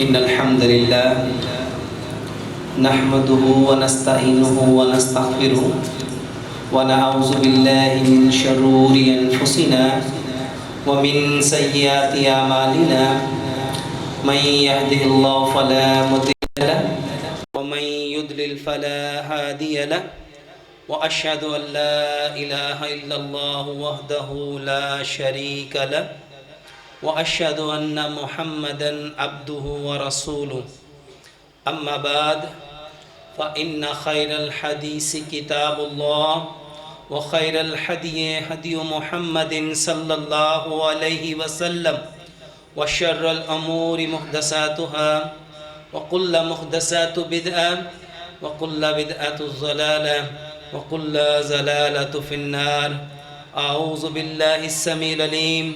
इन्नल हम्दुलिल्लाह नहमदुहु व नस्तईनुहु व नस्तगफिरुहु व नऊज़ु बिल्लाहि मिन शुरूरि अनफुसिना व मिन सय्यिआति अमालिना मन यहदिहिल्लाहु फला मुदिल्ल लहु व मन युद्लिल फला हादिय लहु व अशहदु अन ला इलाहा इल्लल्लाहु वहदहु ला शरीका लहु व अशहदु अन्न मुहम्मदन अब्दुहु व रसूलुहु अम्मा बाद फ़इन्न खैरल हदीसी किताबुल्लाह व खैरल हदी हदी मुहम्मदिन सल्लल्लाहु अलैहि वसल्लम व शर्रल अमूरि मुहदसातुहा व कुल्ल मुहदसातु बिदअह व कुल्ल बिदअतु ज़लालह व कुल्ल ज़लालतु फिन्नार। आऊज़ु बिल्लाहिस समीउल अलीम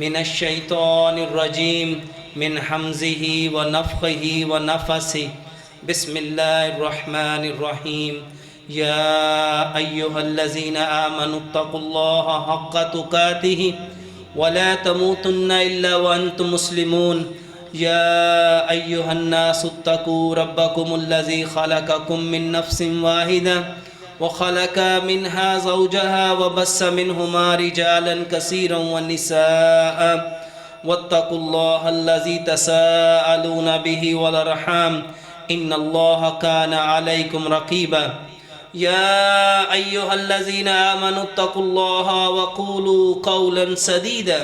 मिनश शैतानिर रजीम मिन हमज़िही व नफ़्ख़िही व नफ़सिही। बिस्मिल्लाहिर रहमानिर रहीम। या अय्युहल्लज़ीना आमनुत्तक़ुल्लाहा हक़्क़ तुक़ातिही व ला तमूतुन्ना इल्ला व अंतुम मुस्लिमून। या अय्युहन्नासुत्तक़ू रब्बकुमुल्लज़ी ख़लक़कुम मिन नफ़्सिन वाहिदा व ख़लक़ मिन्हा ज़ौजहा व बस्स मिन्हुमा रिजालन कसीरन व निसाअ वत्तक़ुल्लाहल्लज़ी तसाअलूना बिही वल अर्हाम इन्नल्लाहा काना अलैकुम रक़ीबा। या अय्युहल्लज़ीना आमनुत्तक़ुल्लाहा व क़ूलू क़ौलन सदीदा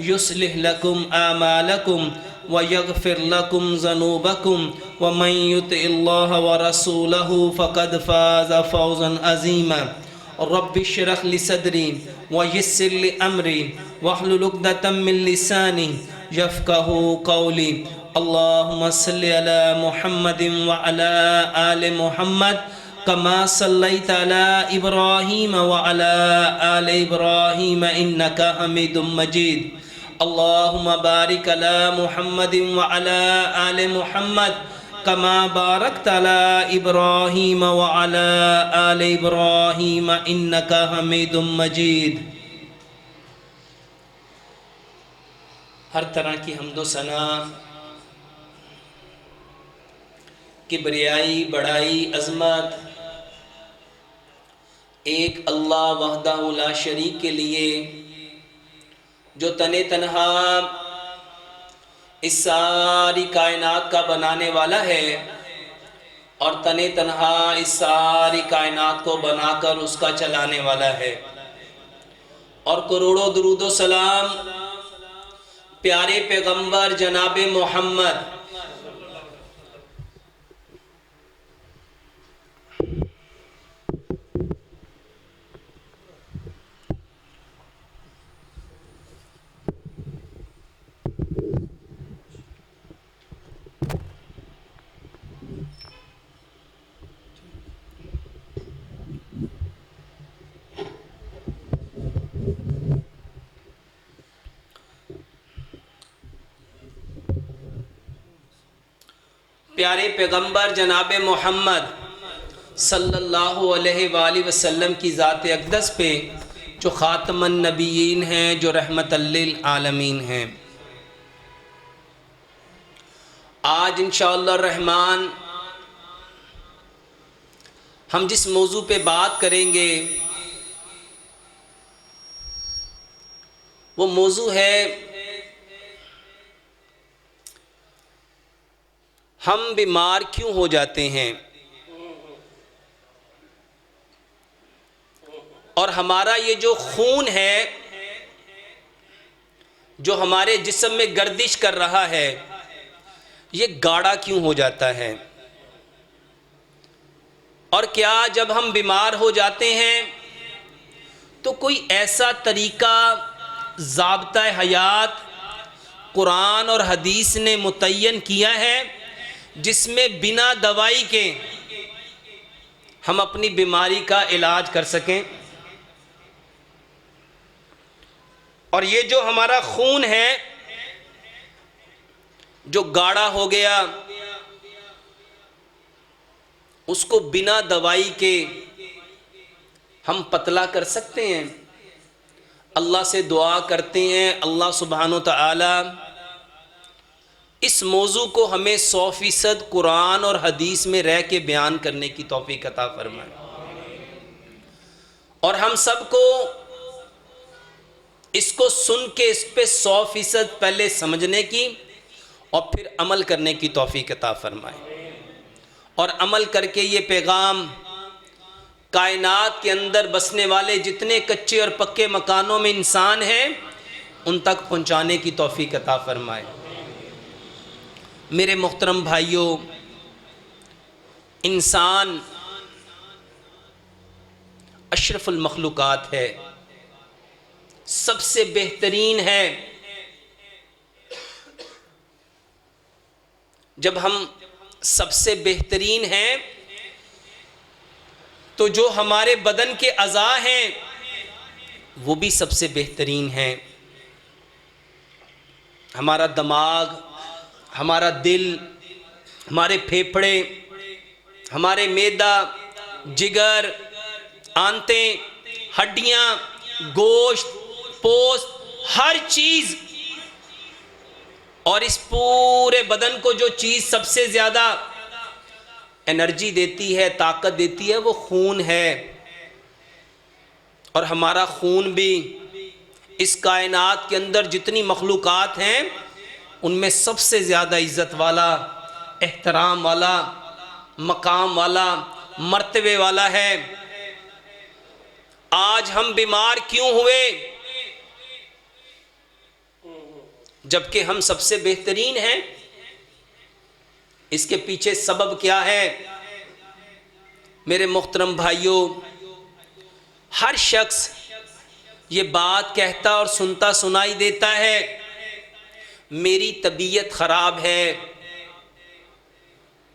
युस्लिह लकुम आमालकुम व यग़फ़िर लकुम ज़ुनूबकुम व मन युतिइल्लाह व रसूलहु फ़क़द फ़ाज़ फ़ौज़न अज़ीमा। रब्बिश्रह लि सदरी व यस्सिर लि अमरी वहलुल उक़दतम मिन लिसानी यफ़क़हू क़ौली। अल्लाहुम्मा सल्लि अला मुहम्मदिन व अला आलि मुहम्मद कमा सल्लैता अला इब्राहीम व अला आलि इब्राहीम इन्नका हमीदुम मजीद। अल्लाहुम्मा बारिक अला मुहम्मदिन व अला आलि मुहम्मद कमा बारकता अला इब्राहीम व अला आलि इब्राहीम इन्नका हमीदुम मजीद। हर तरह की हम्दो सना, किबरियाई, बड़ाई, अज़मत एक अल्लाह वहदहु ला शरीक के लिए, जो तने तन्हा इस सारी कायनात का बनाने वाला है और तने तन्हा इस सारी कायनात को बनाकर उसका चलाने वाला है। और करोड़ों दुरूदो सलाम प्यारे पैगंबर जनाबे मोहम्मद प्यारे पैगंबर जनाबे मोहम्मद सल्लल्लाहु अलैहि वसल्लम की ज़ात अक़दस पे जो ख़ातमुन नबिय्यीन हैं, जो रहमतल लिल आलमीन हैं। आज इंशाअल्लाह रहमान हम जिस मौजू पे बात करेंगे वो मौजू है हम बीमार क्यों हो जाते हैं और हमारा ये जो खून है जो हमारे जिस्म में गर्दिश कर रहा है ये गाढ़ा क्यों हो जाता है। और क्या जब हम बीमार हो जाते हैं तो कोई ऐसा तरीक़ा, ज़ाब्ता हयात कुरान और हदीस ने मुतय्यन किया है जिसमें बिना दवाई के हम अपनी बीमारी का इलाज कर सकें। और ये जो हमारा खून है जो गाढ़ा हो गया उसको बिना दवाई के हम पतला कर सकते हैं। अल्लाह से दुआ करते हैं, अल्लाह सुब्हानो तआला इस मौजू को हमें 100% कुरान और हदीस में रह के बयान करने की तौफीक अता फरमाए, और हम सबको इसको सुन के इस पे 100% पहले समझने की और फिर अमल करने की तौफीक अता फरमाए, और अमल करके ये पैगाम कायनात के अंदर बसने वाले जितने कच्चे और पक्के मकानों में इंसान हैं उन तक पहुंचाने की तौफीक अता फरमाए। मेरे मोहतरम भाइयों, इंसान अशरफुल मखलूक़ात है, सबसे बेहतरीन है। जब हम सबसे बेहतरीन हैं तो जो हमारे बदन के अज़ा हैं वो भी सबसे बेहतरीन हैं। हमारा दिमाग, हमारा दिल, हमारे फेफड़े, हमारे मैदा, जिगर, आंतें, हड्डियाँ, गोश्त, पोस्ट, हर चीज़, और इस पूरे बदन को जो चीज़ सबसे ज़्यादा एनर्जी देती है, ताकत देती है, वो खून है। और हमारा खून भी इस कायनात के अंदर जितनी मखलूक़ात हैं उनमें सबसे ज़्यादा इज़्ज़त वाला, एहतराम वाला, मकाम वाला, मर्तबे वाला है। आज हम बीमार क्यों हुए? जबकि हम सबसे बेहतरीन हैं। इसके पीछे सबब क्या है? मेरे मोहतरम भाइयों, हर शख्स ये बात कहता और सुनता सुनाई देता है, मेरी तबीयत ख़राब है,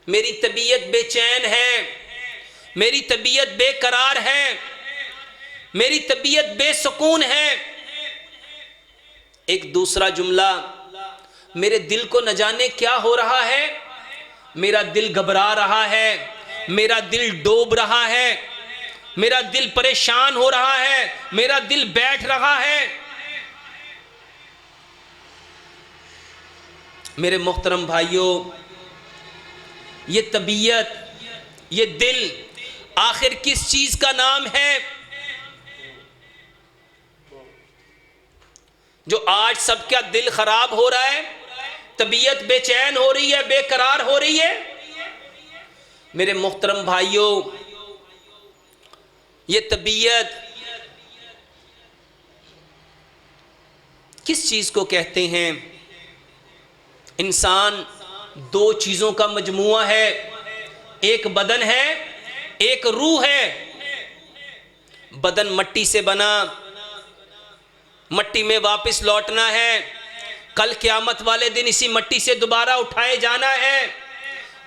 मेरी तबीयत बेचैन है, मेरी तबीयत बेकरार है, मेरी तबीयत बेसुकून है। एक दूसरा जुमला, मेरे दिल को न जाने क्या हो रहा है, मेरा दिल घबरा रहा है, मेरा दिल डूब रहा है, मेरा दिल परेशान हो रहा है, मेरा दिल बैठ रहा है। मेरे मोहतरम भाइयों, ये तबीयत, ये दिल आखिर किस चीज का नाम है? जो आज सबका दिल खराब हो रहा है, तबीयत बेचैन हो रही है, बेकरार हो रही है। मेरे मोहतरम भाइयों, ये तबीयत किस चीज को कहते हैं? इंसान दो चीजों का मजमुआ है, एक बदन है, एक रूह है। बदन मट्टी से बना, मट्टी में वापस लौटना है, कल क़यामत वाले दिन इसी मट्टी से दोबारा उठाए जाना है।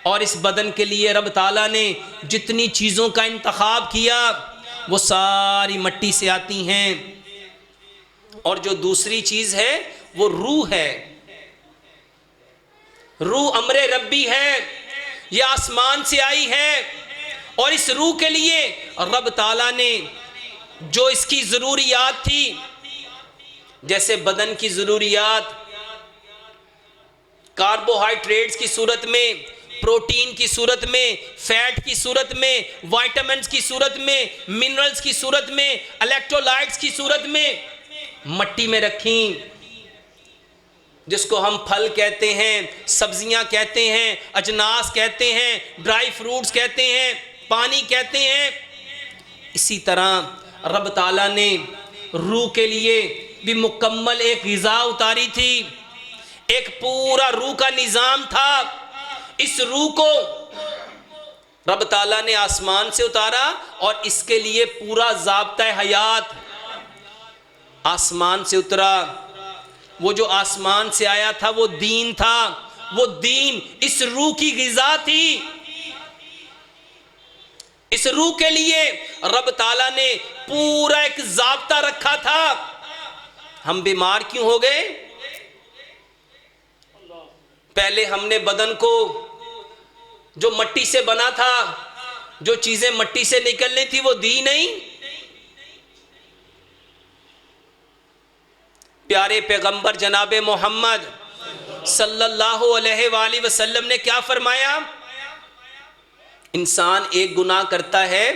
और इस बदन के लिए रब ताला ने जितनी चीज़ों का इंतखाब किया वो सारी मट्टी से आती हैं। और जो दूसरी चीज़ है वो रूह है। रूह अमरे रब्बी है, ये आसमान से आई है। और इस रूह के लिए रब ताला ने जो इसकी ज़रूरियात थी, जैसे बदन की ज़रूरियात कार्बोहाइड्रेट्स की सूरत में, प्रोटीन की सूरत में, फैट की सूरत में, विटामिन्स की सूरत में, मिनरल्स की सूरत में, इलेक्ट्रोलाइट्स की सूरत में मट्टी में रखी, जिसको हम फल कहते हैं, सब्जियां कहते हैं, अजनास कहते हैं, ड्राई फ्रूट्स कहते हैं, पानी कहते हैं। इसी तरह रब ताला ने रूह के लिए भी मुकम्मल एक ग़िज़ा उतारी थी, एक पूरा रूह का निज़ाम था। इस रूह को रब ताला ने आसमान से उतारा और इसके लिए पूरा ज़ाब्ता हयात आसमान से उतरा। वो जो आसमान से आया था वो दीन था, वो दीन इस रूह की ग़िज़ा थी। इस रूह के लिए रब ताला ने पूरा एक ज़ाब्ता रखा था। हम बीमार क्यों हो गए? पहले हमने बदन को जो मट्टी से बना था, जो चीजें मट्टी से निकलनी थी वो दी नहीं। प्यारे पैगंबर जनाबे मोहम्मद सल्लल्लाहु अलैहि वसल्लम ने क्या फरमाया? इंसान एक गुनाह करता है,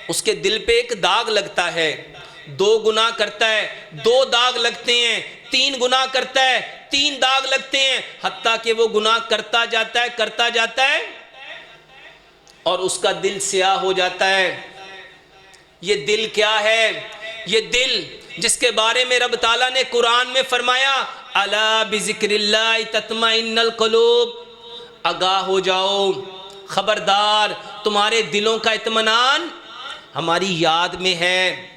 उसके दिल पे एक दाग लगता है। 2 गुनाह करता है, 2 दाग लगते हैं। 3 गुनाह करता है, 3 दाग लगते हैं। हत्ता कि वो गुनाह करता जाता है और उसका दिल स्याह हो जाता है। ये दिल क्या है? ये दिल जिसके बारे में रब ताला ने कुरान में फरमाया, अला बिज़िक्रिल्लाह तत्मइन्नुल क़ुलूब, आगाह हो जाओ, खबरदार, तुम्हारे दिलों का इत्मीनान हमारी याद में है।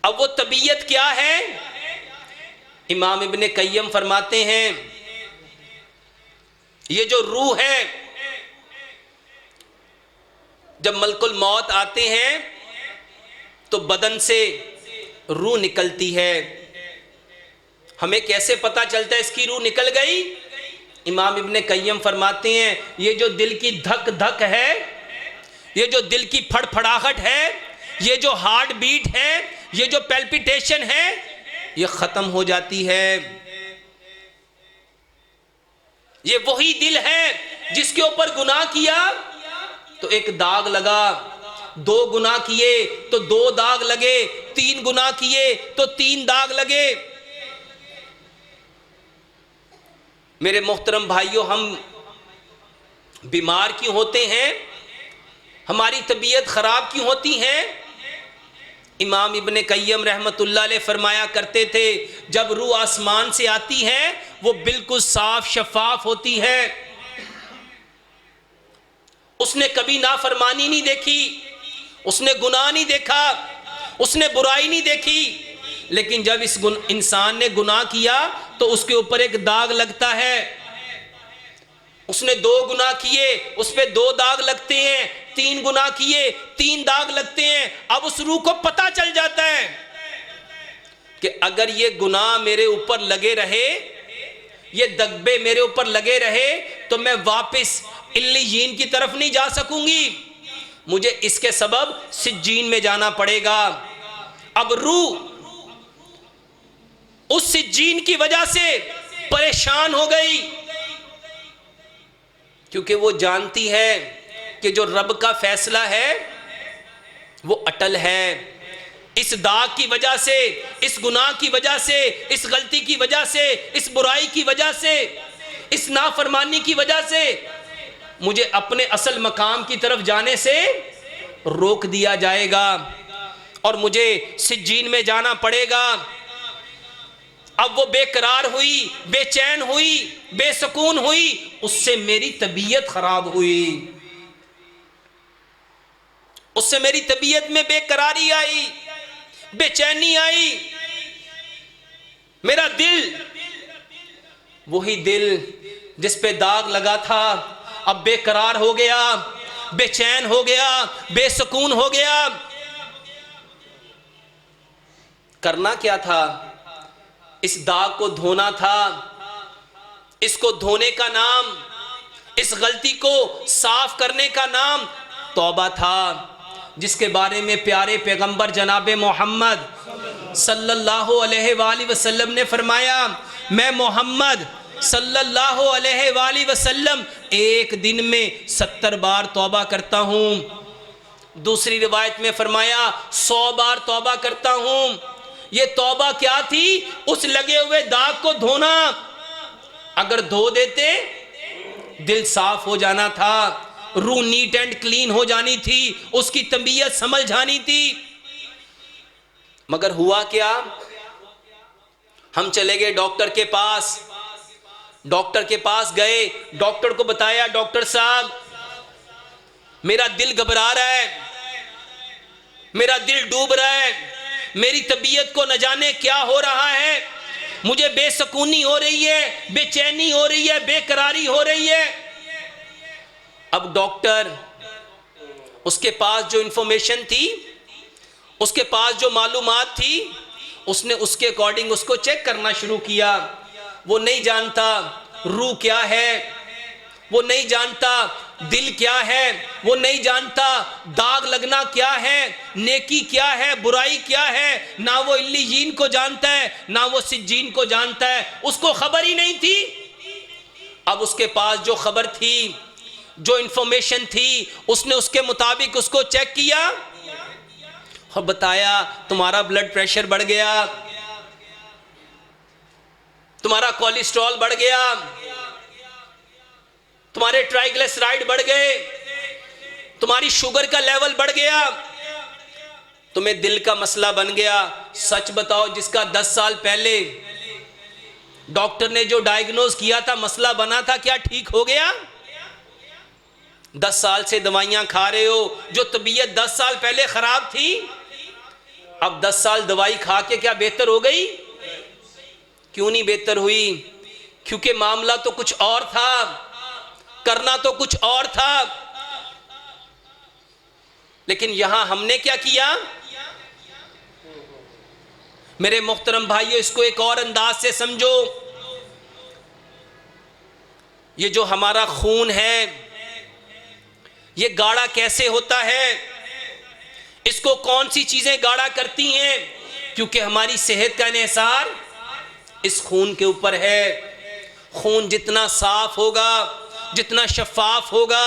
अब वो तबीयत क्या है? इमाम इब्ने क़य्यम फरमाते हैं, ये जो रूह है, जब मलकुल मौत आते हैं तो बदन से रूह निकलती है। हमें कैसे पता चलता है इसकी रूह निकल गई? इमाम इब्ने क़य्यम फरमाते हैं, ये जो दिल की धक धक है, ये जो दिल की फड़फड़ाहट है, ये जो हार्ट बीट है, ये जो पैल्पिटेशन है, ये ख़त्म हो जाती है। ये वही दिल है जिसके ऊपर गुनाह किया तो एक दाग लगा, 2 गुनाह किए तो 2 दाग लगे, 3 गुनाह किए तो 3 दाग लगे। मेरे मोहतरम भाइयों, हम बीमार क्यों होते हैं? हमारी तबीयत ख़राब क्यों होती है? इमाम इब्ने क़य्यम रहमतुल्लाह अलैह फरमाया करते थे, जब रूह आसमान से आती है वो बिल्कुल साफ शफाफ होती है। उसने कभी नाफरमानी नहीं देखी, उसने गुनाह नहीं देखा, उसने बुराई नहीं देखी, लेकिन जब इस इंसान ने गुनाह किया तो उसके ऊपर एक दाग लगता है। उसने 2 गुनाह किए, उस पर 2 दाग लगते हैं। 3 गुनाह किए, 3 दाग लगते हैं। अब उस रूह को पता चल जाता है कि अगर ये गुनाह मेरे ऊपर लगे रहे, ये दगबे मेरे ऊपर लगे रहे, तो मैं वापस इल्लीयीन की तरफ नहीं जा सकूंगी, मुझे इसके सबब सिज्जीन में जाना पड़ेगा। अब रूह उस सिज्जीन की वजह से परेशान हो गई, क्योंकि वो जानती है कि जो रब का फैसला है वो अटल है। इस दाग की वजह से, इस गुनाह की वजह से, इस गलती की वजह से, इस बुराई की वजह से, इस नाफरमानी की वजह से मुझे अपने असल मकाम की तरफ जाने से रोक दिया जाएगा और मुझे सिज्जीन में जाना पड़ेगा। अब वो बेकरार हुई, बेचैन हुई, बेसुकून हुई, उससे मेरी तबीयत खराब हुई, उससे मेरी तबीयत में बेकरारी आई, बेचैनी आई। मेरा दिल, वही दिल जिस पे दाग लगा था, अब बेकरार हो गया, बेचैन हो गया, बेसुकून हो गया। करना क्या था? इस दाग को धोना था। इसको धोने का नाम, इस गलती को साफ करने का नाम तौबा था, जिसके बारे में प्यारे पैगंबर जनाब मोहम्मद सल्लल्लाहु अलैहि वसल्लम ने फरमाया, मैं मोहम्मद सल्लल्लाहु अलैहि वसल्लम एक दिन में 70 बार तौबा करता हूँ। दूसरी रिवायत में फरमाया 100 बार तौबा करता हूँ। ये तौबा क्या थी? उस लगे हुए दाग को धोना। अगर धो देते दिल साफ हो जाना था, रूह नीट एंड क्लीन हो जानी थी, उसकी तबीयत संभल जानी थी। मगर हुआ क्या? हम चले गए डॉक्टर के पास। डॉक्टर के पास गए, डॉक्टर को बताया, डॉक्टर साहब मेरा दिल घबरा रहा है, मेरा दिल डूब रहा है, मेरी तबीयत को न जाने क्या हो रहा है, मुझे बेसुकूनी हो रही है, बेचैनी हो रही है, बेकरारी हो रही है। अब डॉक्टर, उसके पास जो इंफॉर्मेशन थी, उसके पास जो मालूमात थी, उसने उसके अकॉर्डिंग उसको चेक करना शुरू किया। वो नहीं जानता रूह क्या है, वो नहीं जानता दिल क्या है, वो नहीं जानता दाग लगना क्या है, नेकी क्या है, बुराई क्या है, ना वो इल्लीयीन को जानता है ना वो सिज्जीन को जानता है, उसको खबर ही नहीं थी। अब उसके पास जो खबर थी, जो इंफॉर्मेशन थी, उसने उसके मुताबिक उसको चेक किया और बताया तुम्हारा ब्लड प्रेशर बढ़ गया, तुम्हारा कोलेस्ट्रॉल बढ़ गया, तुम्हारे ट्राइग्लिसराइड बढ़ गए, तुम्हारी शुगर का लेवल बढ़ गया, तुम्हें दिल का मसला बन गया। सच बताओ, जिसका 10 साल पहले डॉक्टर ने जो डायग्नोज किया था, मसला बना था, क्या ठीक हो गया? 10 साल से दवाइयां खा रहे हो, जो तबीयत 10 साल पहले खराब थी, अब 10 साल दवाई खा के क्या बेहतर हो गई? क्यों नहीं बेहतर हुई? क्योंकि मामला तो कुछ और था, करना तो कुछ और था। लेकिन यहां हमने क्या किया? मेरे मोहतरम भाइयों, इसको एक और अंदाज से समझो। ये जो हमारा खून है, ये गाढ़ा कैसे होता है? इसको कौन सी चीजें गाढ़ा करती हैं? क्योंकि हमारी सेहत का इन्हिसार इस खून के ऊपर है। खून जितना साफ होगा, जितना शफाफ होगा,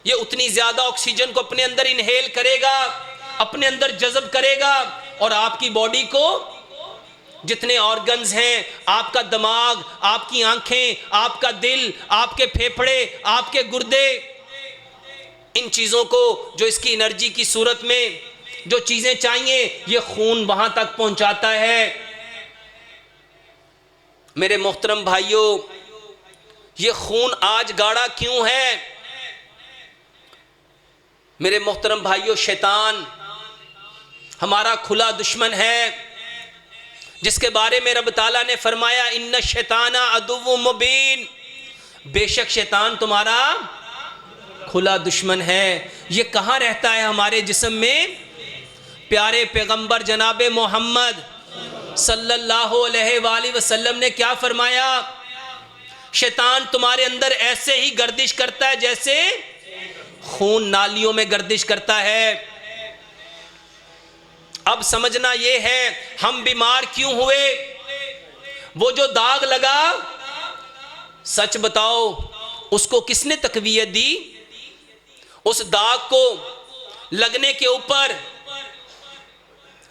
ये उतनी ज्यादा ऑक्सीजन को अपने अंदर इनहेल करेगा, अपने अंदर जज़ब करेगा, और आपकी बॉडी को जितने ऑर्गन्स हैं, आपका दिमाग, आपकी आंखें, आपका दिल, आपके फेफड़े, आपके गुर्दे, इन चीजों को जो इसकी एनर्जी की सूरत में जो चीजें चाहिए, ये खून वहां तक पहुंचाता है। मेरे मोहतरम भाइयों, ये खून आज गाढ़ा क्यों है? मेरे मोहतरम भाइयों, शैतान हमारा खुला दुश्मन है, जिसके बारे में रब ताला ने फरमाया, इन्ना शैताना अदुव्वुम मुबीन, बेशक शैतान तुम्हारा खुला दुश्मन है। ये कहाँ रहता है? हमारे जिस्म में। प्यारे पैगंबर जनाबे मोहम्मद सल्लल्लाहु अलैहि वसल्लम ने क्या फरमाया? शैतान तुम्हारे अंदर ऐसे ही गर्दिश करता है जैसे खून नालियों में गर्दिश करता है। अब समझना ये है, हम बीमार क्यों हुए? वो जो दाग लगा, सच बताओ, उसको किसने तकवीयत दी? उस दाग को लगने के ऊपर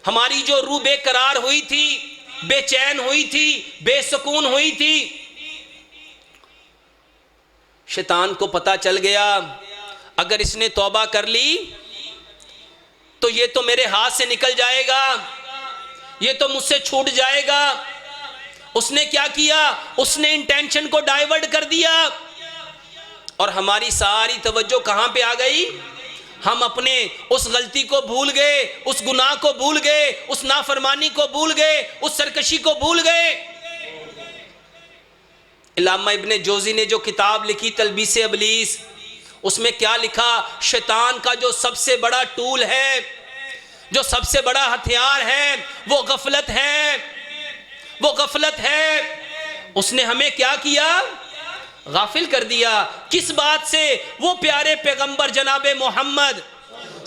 हमारी जो रूह बेकरार हुई थी, बेचैन हुई थी, बेसुकून हुई थी, शैतान को पता चल गया अगर इसने तौबा कर ली तो ये तो मेरे हाथ से निकल जाएगा, ये तो मुझसे छूट जाएगा। उसने क्या किया? उसने इंटेंशन को डाइवर्ट कर दिया, और हमारी सारी तवज्जो कहां पे आ गई? हम अपने उस गलती को भूल गए, उस गुनाह को भूल गए, उस नाफरमानी को भूल गए, उस सरकशी को भूल गए। इल्लामा इब्ने जोजी ने जो किताब लिखी तलबीस इब्लीस, उसमें क्या लिखा? शैतान का जो सबसे बड़ा टूल है, जो सबसे बड़ा हथियार है, वो गफलत है, वो गफलत है। उसने हमें क्या किया? गाफिल कर दिया। किस बात से? वो प्यारे पैगंबर जनाबे मोहम्मद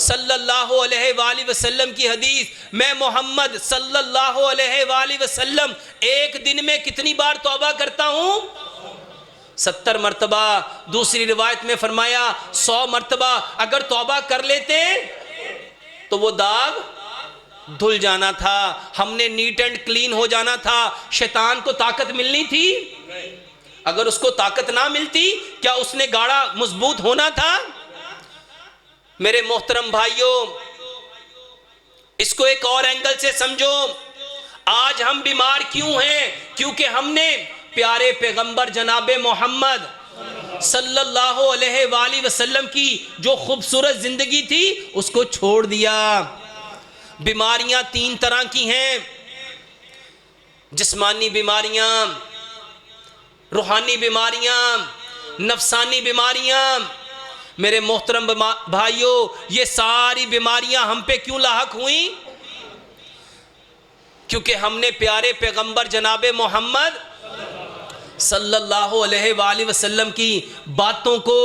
सल्लल्लाहु अलैहि वसल्लम की हदीस, मैं मोहम्मद सल्लल्लाहु अलैहि वसल्लम एक दिन में कितनी बार तौबा करता हूं? 70 मरतबा। दूसरी रिवायत में फरमाया 100 मरतबा। अगर तौबा कर लेते तो वो दाग धुल जाना था, हमने नीट एंड क्लीन हो जाना था। शैतान को ताकत मिलनी थी। अगर उसको ताकत ना मिलती, क्या उसने गाढ़ा मजबूत होना था? मेरे मोहतरम भाइयों, इसको एक और एंगल से समझो। आज हम बीमार क्यों हैं? क्योंकि हमने प्यारे पैगंबर जनाबे मोहम्मद सल्लल्लाहु अलैहि वसल्लम की जो खूबसूरत जिंदगी थी उसको छोड़ दिया। बीमारियां 3 तरह की हैं, जिस्मानी बीमारियां, रूहानी बीमारियां, नफसानी बीमारियां। मेरे मोहतरम भाइयों, ये सारी बीमारियां हम पे क्यों लाहक हुई? क्योंकि हमने प्यारे पैगंबर जनाबे मोहम्मद सल्लल्लाहु अलैहि वसल्लम की बातों को,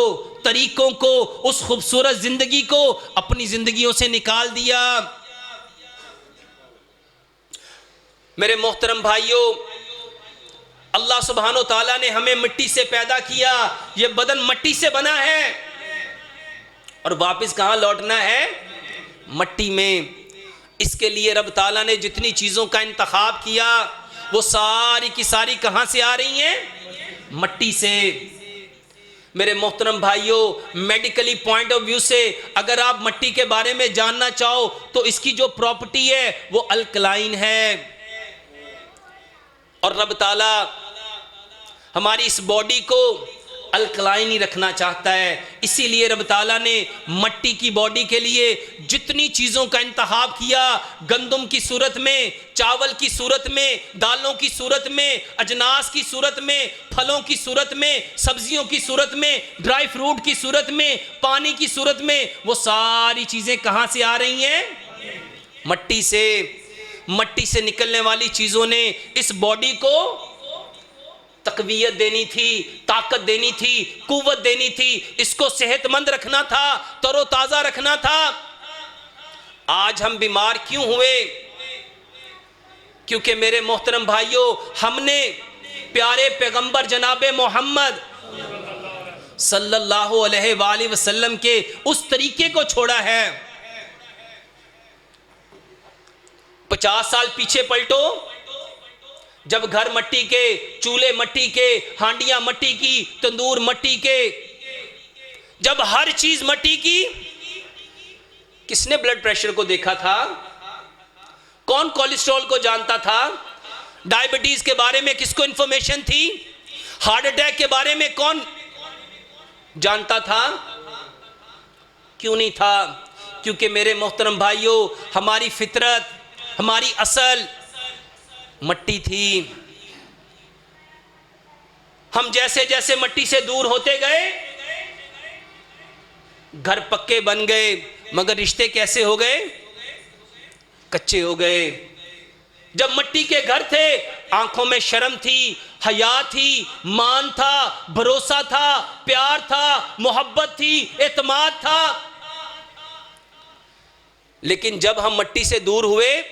तरीकों को, उस खूबसूरत जिंदगी को अपनी जिंदगियों से निकाल दिया। मेरे मोहतरम भाइयों, अल्लाह सुब्हानो ताला ने हमें मिट्टी से पैदा किया, ये बदन मिट्टी से बना है और वापस कहाँ लौटना है? मिट्टी में। इसके लिए रब ताला ने जितनी चीज़ों का इंतखाब किया वो सारी की सारी कहाँ से आ रही हैं? मिट्टी से। मेरे मोहतरम भाइयों, मेडिकली पॉइंट ऑफ व्यू से अगर आप मिट्टी के बारे में जानना चाहो तो इसकी जो प्रॉपर्टी है वो अल्कलाइन है। और रब ताला हमारी इस बॉडी को अल्कलाइन ही रखना चाहता है। इसीलिए रब ताला ने मिट्टी की बॉडी के लिए जितनी चीज़ों का इंतखाब किया, गंदम की सूरत में, चावल की सूरत में, दालों की सूरत में, अजनास की सूरत में, फलों की सूरत में, सब्जियों की सूरत में, ड्राई फ्रूट की सूरत में, पानी की सूरत में, वो सारी चीज़ें कहाँ से आ रही हैं? मिट्टी से। मिट्टी से निकलने वाली चीज़ों ने इस बॉडी को तकवीयत देनी थी, ताकत देनी थी, कुव्वत देनी थी, इसको सेहतमंद रखना था, तरोताज़ा रखना था। आज हम बीमार क्यों हुए? क्योंकि मेरे मोहतरम भाइयों, हमने प्यारे पैगंबर जनाबे मोहम्मद सल्लल्लाहु अलैहि वसल्लम के उस तरीके को छोड़ा है। 50 साल पीछे पलटो, जब घर मिट्टी के, चूल्हे मिट्टी के, हांडियां मिट्टी की, तंदूर मिट्टी के, जब हर चीज मिट्टी की, किसने ब्लड प्रेशर को देखा था? कौन कोलेस्ट्रॉल को जानता था? डायबिटीज के बारे में किसको इंफॉर्मेशन थी? हार्ट अटैक के बारे में कौन जानता था? क्यों नहीं था? क्योंकि मेरे मोहतरम भाइयों, हमारी फितरत, हमारी असल मिट्टी थी। हम जैसे जैसे मिट्टी से दूर होते गए, घर पक्के बन गए, मगर रिश्ते कैसे हो गए? कच्चे हो गए। जब मिट्टी के घर थे, आंखों में शर्म थी, हया थी, मान था, भरोसा था, प्यार था, मोहब्बत थी, एतमाद था। लेकिन जब हम मिट्टी से दूर हुए,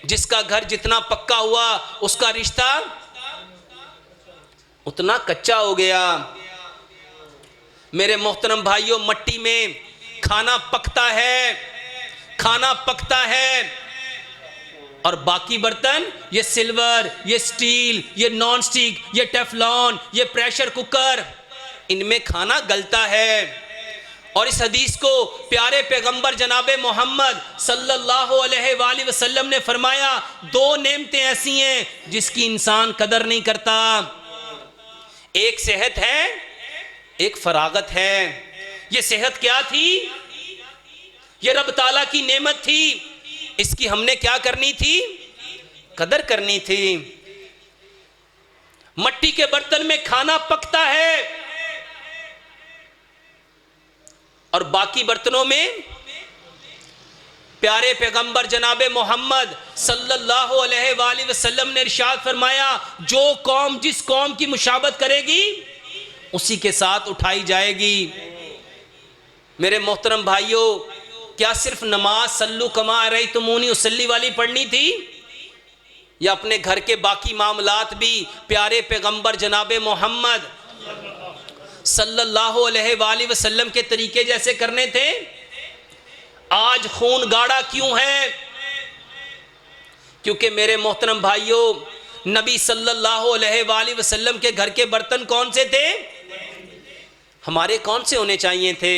जिसका घर जितना पक्का हुआ उसका रिश्ता उतना कच्चा हो गया। मेरे मोहतरम भाइयों, मिट्टी में खाना पकता है, खाना पकता है, और बाकी बर्तन, ये सिल्वर, ये स्टील, ये नॉन स्टिक, ये टेफलॉन, ये प्रेशर कुकर, इनमें खाना गलता है। और इस हदीस को प्यारे पैगंबर जनाबे मोहम्मद सल्लल्लाहु अलैहि वसल्लम ने फरमाया, 2 नेमतें ऐसी हैं जिसकी इंसान कदर नहीं करता। एक सेहत है, एक फरागत है। ये सेहत क्या थी? ये रब ताला की नेमत थी। इसकी हमने क्या करनी थी? कदर करनी थी। मिट्टी के बर्तन में खाना पकता है और बाकी बर्तनों में प्यारे पैगंबर जनाबे मोहम्मद सल्लल्लाहु अलैहि वसल्लम ने इरशाद फरमाया, जो कौम जिस कौम की मुशाबत करेगी उसी के साथ उठाई जाएगी। मेरे मोहतरम भाइयों, क्या सिर्फ नमाज सल्लु कमा रअयतुमूनी उसल्ली वाली पढ़नी थी, या अपने घर के बाकी मामलात भी प्यारे पैगंबर जनाबे मोहम्मद सल्लल्लाहु अलैहि वसल्लम के तरीके जैसे करने थे? आज खून गाढ़ा क्यों है? क्योंकि मेरे मोहतरम भाइयों, नबी सल्लल्लाहु अलैहि वसल्लम के घर के बर्तन कौन से थे? हमारे कौन से होने चाहिए थे,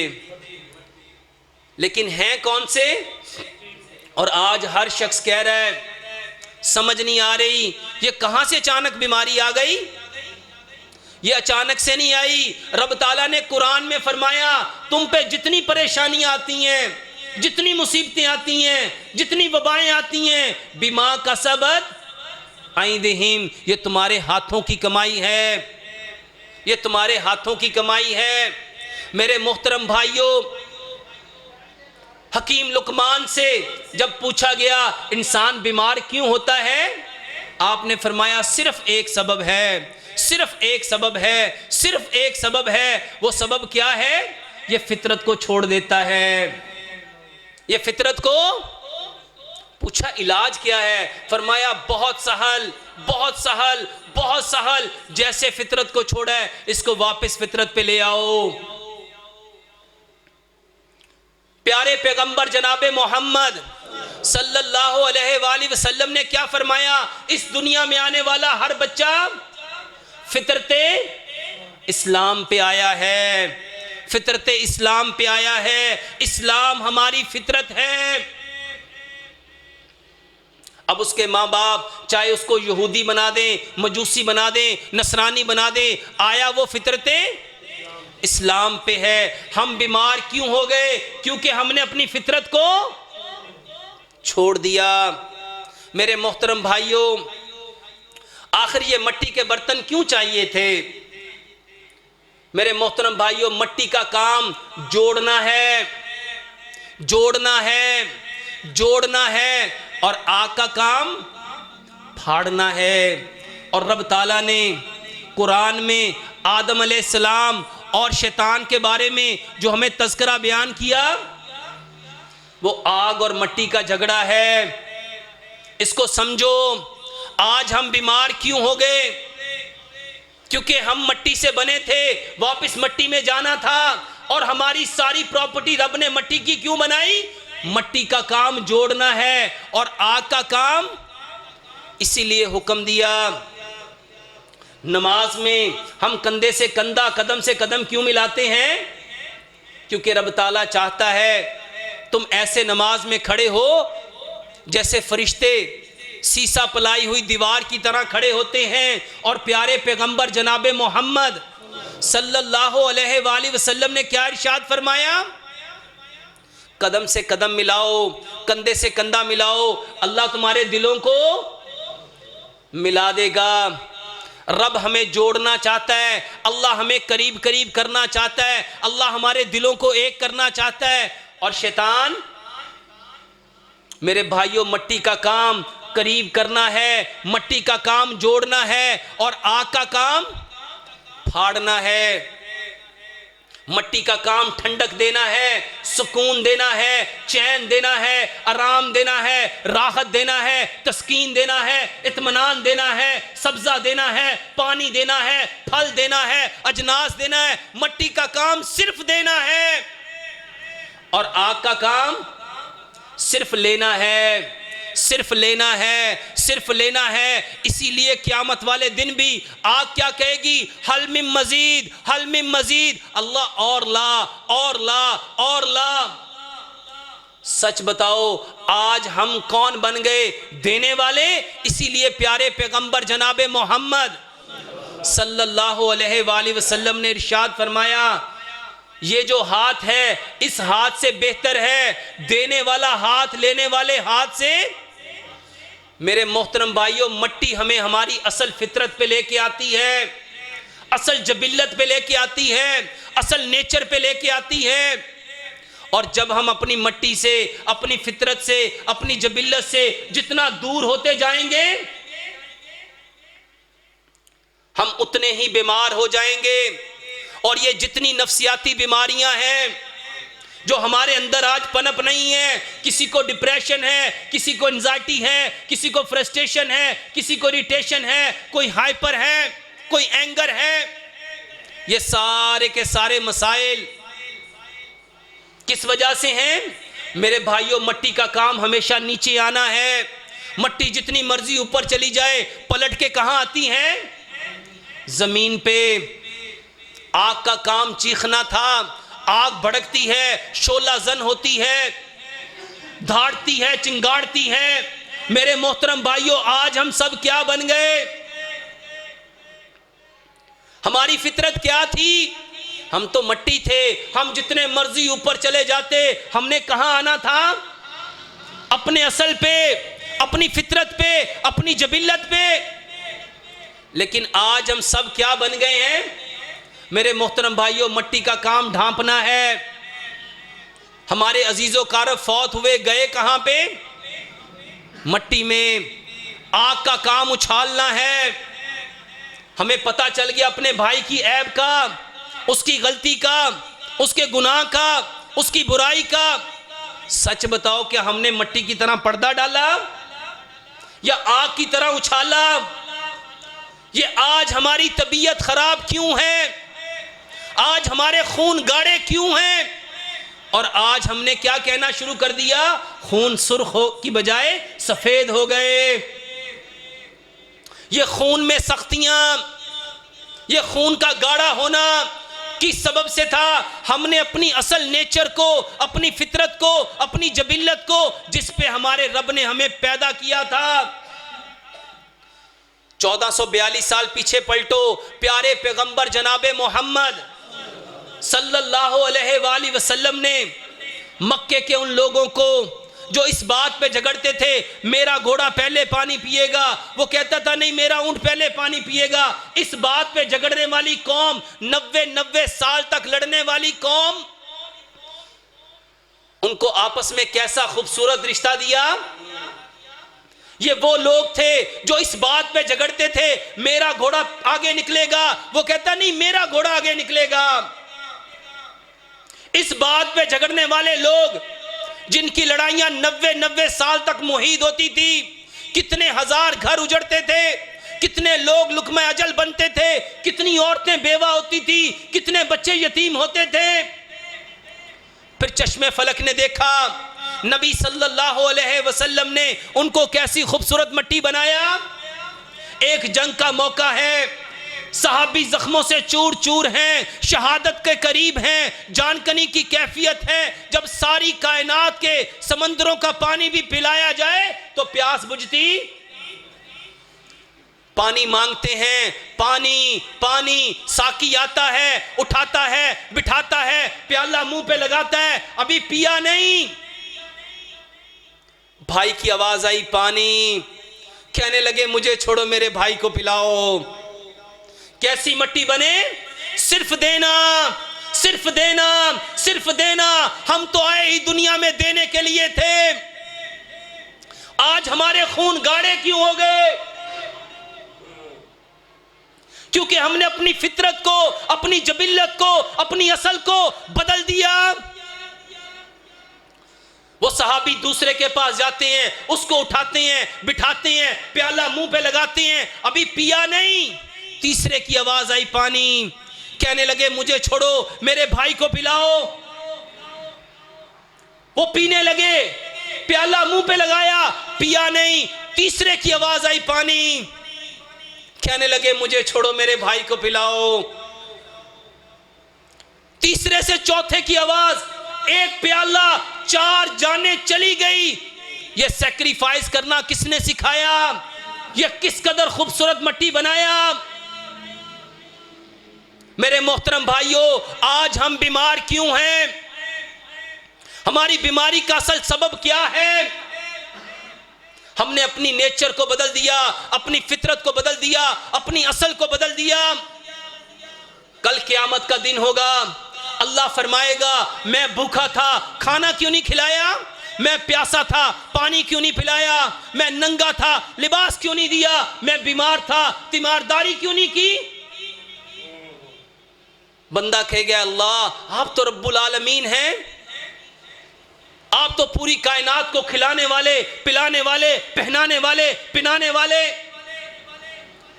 लेकिन हैं कौन से? और आज हर शख्स कह रहा है समझ नहीं आ रही, ये कहां से अचानक बीमारी आ गई? ये अचानक से नहीं आई। रब ताला ने कुरान में फरमाया, तुम पे जितनी परेशानियां आती हैं, जितनी मुसीबतें आती हैं, जितनी वबाएं आती हैं, बिमा का सबब आइंदिहिम, ये तुम्हारे हाथों की कमाई है, ये तुम्हारे हाथों की कमाई है। मेरे मोहतरम भाइयों, हकीम लुकमान से जब पूछा गया इंसान बीमार क्यों होता है, आपने फरमाया सिर्फ एक सबब है, सिर्फ एक सबब है, सिर्फ एक सबब है। वो सबब क्या है? ये फितरत को छोड़ देता है। ये फितरत को पूछा इलाज क्या है? फरमाया बहुत सहल, बहुत सहल, बहुत सहल। जैसे फितरत को छोड़ा है, इसको वापस फितरत पे ले आओ। प्यारे पैगंबर जनाबे मोहम्मद सल्लल्लाहु अलैहि वसल्लम ने क्या फरमाया? इस दुनिया में आने वाला हर बच्चा फितरते इस्लाम पे आया है, फितरते इस्लाम पे आया है। इस्लाम हमारी फितरत है। अब उसके माँ बाप चाहे उसको यहूदी बना दें, मजूसी बना दें, नसरानी बना दें, आया वो फितरते इस्लाम पे है। हम बीमार क्यों हो गए? क्योंकि हमने अपनी फितरत को छोड़ दिया। मेरे मोहतरम भाइयों, आखिर ये मट्टी के बर्तन क्यों चाहिए थे? मेरे मोहतरम भाइयों, मट्टी का काम जोड़ना है, जोड़ना है, जोड़ना है, और आग का काम फाड़ना है। और रब ताला ने कुरान में आदम अलैहिस्सलाम और शैतान के बारे में जो हमें तज़किरा बयान किया, वो आग और मट्टी का झगड़ा है। इसको समझो। आज हम बीमार क्यों हो गए? क्योंकि हम मट्टी से बने थे, वापस मट्टी में जाना था। और हमारी सारी प्रॉपर्टी रब ने मट्टी की क्यों बनाई? मट्टी का काम जोड़ना है और आग का काम इसीलिए हुक्म दिया। नमाज में हम कंधे से कंधा, कदम से कदम क्यों मिलाते हैं? क्योंकि रब ताला चाहता है तुम ऐसे नमाज में खड़े हो जैसे फरिश्ते सीसा पलाई हुई दीवार की तरह खड़े होते हैं। और प्यारे पैगंबर जनाबे मोहम्मद सल्लल्लाहु अलैहि वसल्लम ने क्या इरशाद फरमाया? कदम से कदम मिलाओ, कंधे से कंधा मिलाओ, अल्लाह तुम्हारे दिलों को मिला देगा। रब हमें जोड़ना चाहता है, अल्लाह हमें करीब करीब करना चाहता है, अल्लाह हमारे दिलों को एक करना चाहता है। और शैतान, मेरे भाइयों, मट्टी का काम करीब करना है, मट्टी का काम जोड़ना है, और आग का काम फाड़ना है। मट्टी का काम ठंडक देना है, सुकून देना है, चैन देना है, आराम देना है, राहत देना है, तस्कीन देना है, इत्मीनान देना है, सब्जा देना है, पानी देना है, फल देना है, अजनास देना है। मट्टी का काम सिर्फ देना है, और आग का काम सिर्फ लेना है, सिर्फ लेना है, सिर्फ लेना है। इसीलिए क़यामत वाले दिन भी आग क्या कहेगी? हल मिन मजीद, हल मिन मजीद। अल्लाह और ला, और ला, और ला। सच बताओ, आज हम कौन बन गए? देने वाले। इसीलिए प्यारे पैगंबर जनाबे मोहम्मद सल्लल्लाहु अलैहि वसल्लम ने इरशाद फरमाया, ये जो हाथ है, इस हाथ से बेहतर है देने वाला हाथ लेने वाले हाथ से। मेरे मोहतरम भाइयों, मट्टी हमें हमारी असल फितरत पे लेके आती है, असल जबिल्लत पे लेके आती है, असल नेचर पे लेके आती है। और जब हम अपनी मट्टी से, अपनी फितरत से, अपनी जबिल्लत से जितना दूर होते जाएंगे, हम उतने ही बीमार हो जाएंगे। और ये जितनी नफ्सियाती बीमारियां हैं जो हमारे अंदर आज पनप नहीं है, किसी को डिप्रेशन है, किसी को एंजाइटी है, किसी को फ्रस्ट्रेशन है, किसी को इरिटेशन है, कोई हाइपर है, कोई एंगर है, ये सारे के सारे मसाइल किस वजह से हैं? मेरे भाइयों, मट्टी का काम हमेशा नीचे आना है। मट्टी जितनी मर्जी ऊपर चली जाए, पलट के कहां आती है? जमीन पे। आग का काम चीखना था, आग भड़कती है, शोला जन होती है, धाड़ती है, चिंगाड़ती है। मेरे मोहतरम भाइयों, आज हम सब क्या बन गए? हमारी फितरत क्या थी? हम तो मट्टी थे। हम जितने मर्जी ऊपर चले जाते, हमने कहां आना था? अपने असल पे, अपनी फितरत पे, अपनी जबिल्लत पे। लेकिन आज हम सब क्या बन गए हैं? मेरे मोहतरम भाइयों, मट्टी का काम ढांपना है। हमारे अजीजों कारब फौत हुए, गए कहां पे? मट्टी में। आग का काम उछालना है। हमें पता चल गया अपने भाई की ऐब का, उसकी गलती का, उसके गुनाह का, उसकी बुराई का। सच बताओ, क्या हमने मट्टी की तरह पर्दा डाला या आग की तरह उछाला? ये आज हमारी तबीयत खराब क्यों है? आज हमारे खून गाढ़े क्यों हैं? और आज हमने क्या कहना शुरू कर दिया? खून सुर्ख हो की बजाय सफेद हो गए। ये खून में सख्तियां, ये खून का गाढ़ा होना किस सबब से था? हमने अपनी असल नेचर को, अपनी फितरत को, अपनी जबिल्लत को, जिस पे हमारे रब ने हमें पैदा किया था। 1442 साल पीछे पलटो, प्यारे पैगंबर जनाबे मोहम्मद सल्लल्लाहु अलैहि वसल्लम ने मक्के के उन लोगों को जो इस बात पे झगड़ते थे, मेरा घोड़ा पहले पानी पिएगा, वो कहता था नहीं मेरा ऊंट पहले पानी पिएगा, इस बात पे झगड़ने वाली कौम, 90 साल तक लड़ने वाली कौम, उनको आपस में कैसा खूबसूरत रिश्ता दिया। ये वो लोग थे जो इस बात पे झगड़ते थे, मेरा घोड़ा आगे निकलेगा, वो कहता नहीं मेरा घोड़ा आगे निकलेगा। इस बात पे झगड़ने वाले लोग जिनकी लड़ाइयां 90 साल तक मुहीद होती थी, कितने हजार घर उजड़ते थे, कितने लोग लुकमा अजल बनते थे, कितनी औरतें बेवा होती थी, कितने बच्चे यतीम होते थे। फिर चश्मे फलक ने देखा, नबी सल्लल्लाहु अलैहि वसल्लम ने उनको कैसी खूबसूरत मट्टी बनाया। एक जंग का मौका है, सहाबी जख्मों से चूर चूर हैं, शहादत के करीब हैं, जानकनी की कैफियत है। जब सारी कायनात के समंदरों का पानी भी पिलाया जाए तो प्यास बुझती। पानी मांगते हैं, पानी पानी, साकी आता है, उठाता है, बिठाता है, प्याला मुंह पे लगाता है, अभी पिया नहीं। भाई की आवाज आई पानी, कहने लगे मुझे छोड़ो मेरे भाई को पिलाओ। कैसी मट्टी बने? सिर्फ देना, सिर्फ देना, सिर्फ देना। हम तो आए ही दुनिया में देने के लिए थे। आज हमारे खून गाढ़े क्यों हो गए? क्योंकि हमने अपनी फितरत को, अपनी जबिल्लत को, अपनी असल को बदल दिया। वो सहाबी दूसरे के पास जाते हैं, उसको उठाते हैं, बिठाते हैं, प्याला मुंह पे लगाते हैं, अभी पिया नहीं। तीसरे की आवाज आई पानी, कहने लगे मुझे छोड़ो मेरे भाई को पिलाओ। वो पीने लगे, प्याला मुंह पे लगाया, पिया नहीं। तीसरे की आवाज आई पानी, कहने लगे मुझे छोड़ो मेरे भाई को पिलाओ। तीसरे से चौथे की आवाज, एक प्याला, 4 जाने चली गई। ये सैक्रिफाइस करना किसने सिखाया? ये किस कदर खूबसूरत मट्टी बनाया। मेरे मोहतरम भाइयों, आज हम बीमार क्यों हैं? हमारी बीमारी का असल सबब क्या है? हमने अपनी नेचर को बदल दिया, अपनी फितरत को बदल दिया, अपनी असल को बदल दिया। कल क़यामत का दिन होगा, अल्लाह फरमाएगा मैं भूखा था, खाना क्यों नहीं खिलाया? मैं प्यासा था, पानी क्यों नहीं पिलाया? मैं नंगा था, लिबास क्यों नहीं दिया? मैं बीमार था, तीमारदारी क्यों नहीं की? बंदा कह गया अल्लाह आप तो रब्बुल आलमीन हैं, आप तो पूरी कायनात को खिलाने वाले, पिलाने वाले, पहनाने वाले, पिनाने वाले।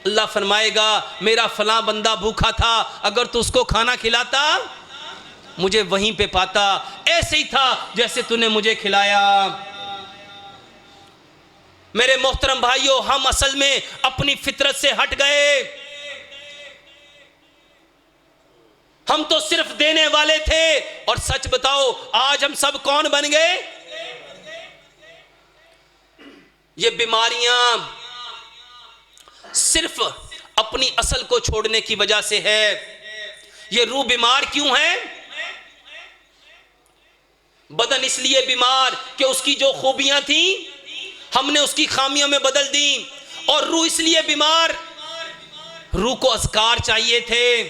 अल्लाह फरमाएगा मेरा फलां बंदा भूखा था, अगर तू उसको खाना खिलाता मुझे वहीं पे पाता, ऐसे ही था जैसे तूने मुझे खिलाया। मेरे मोहतरम भाइयों, हम असल में अपनी फितरत से हट गए। हम तो सिर्फ देने वाले थे, और सच बताओ आज हम सब कौन बन गए? ये बीमारियां सिर्फ अपनी असल को छोड़ने की वजह से है। ये रूह बीमार क्यों है? बदन इसलिए बीमार कि उसकी जो खूबियां थी हमने उसकी खामियों में बदल दी। और रूह इसलिए बीमार, रूह को अज़कार चाहिए थे,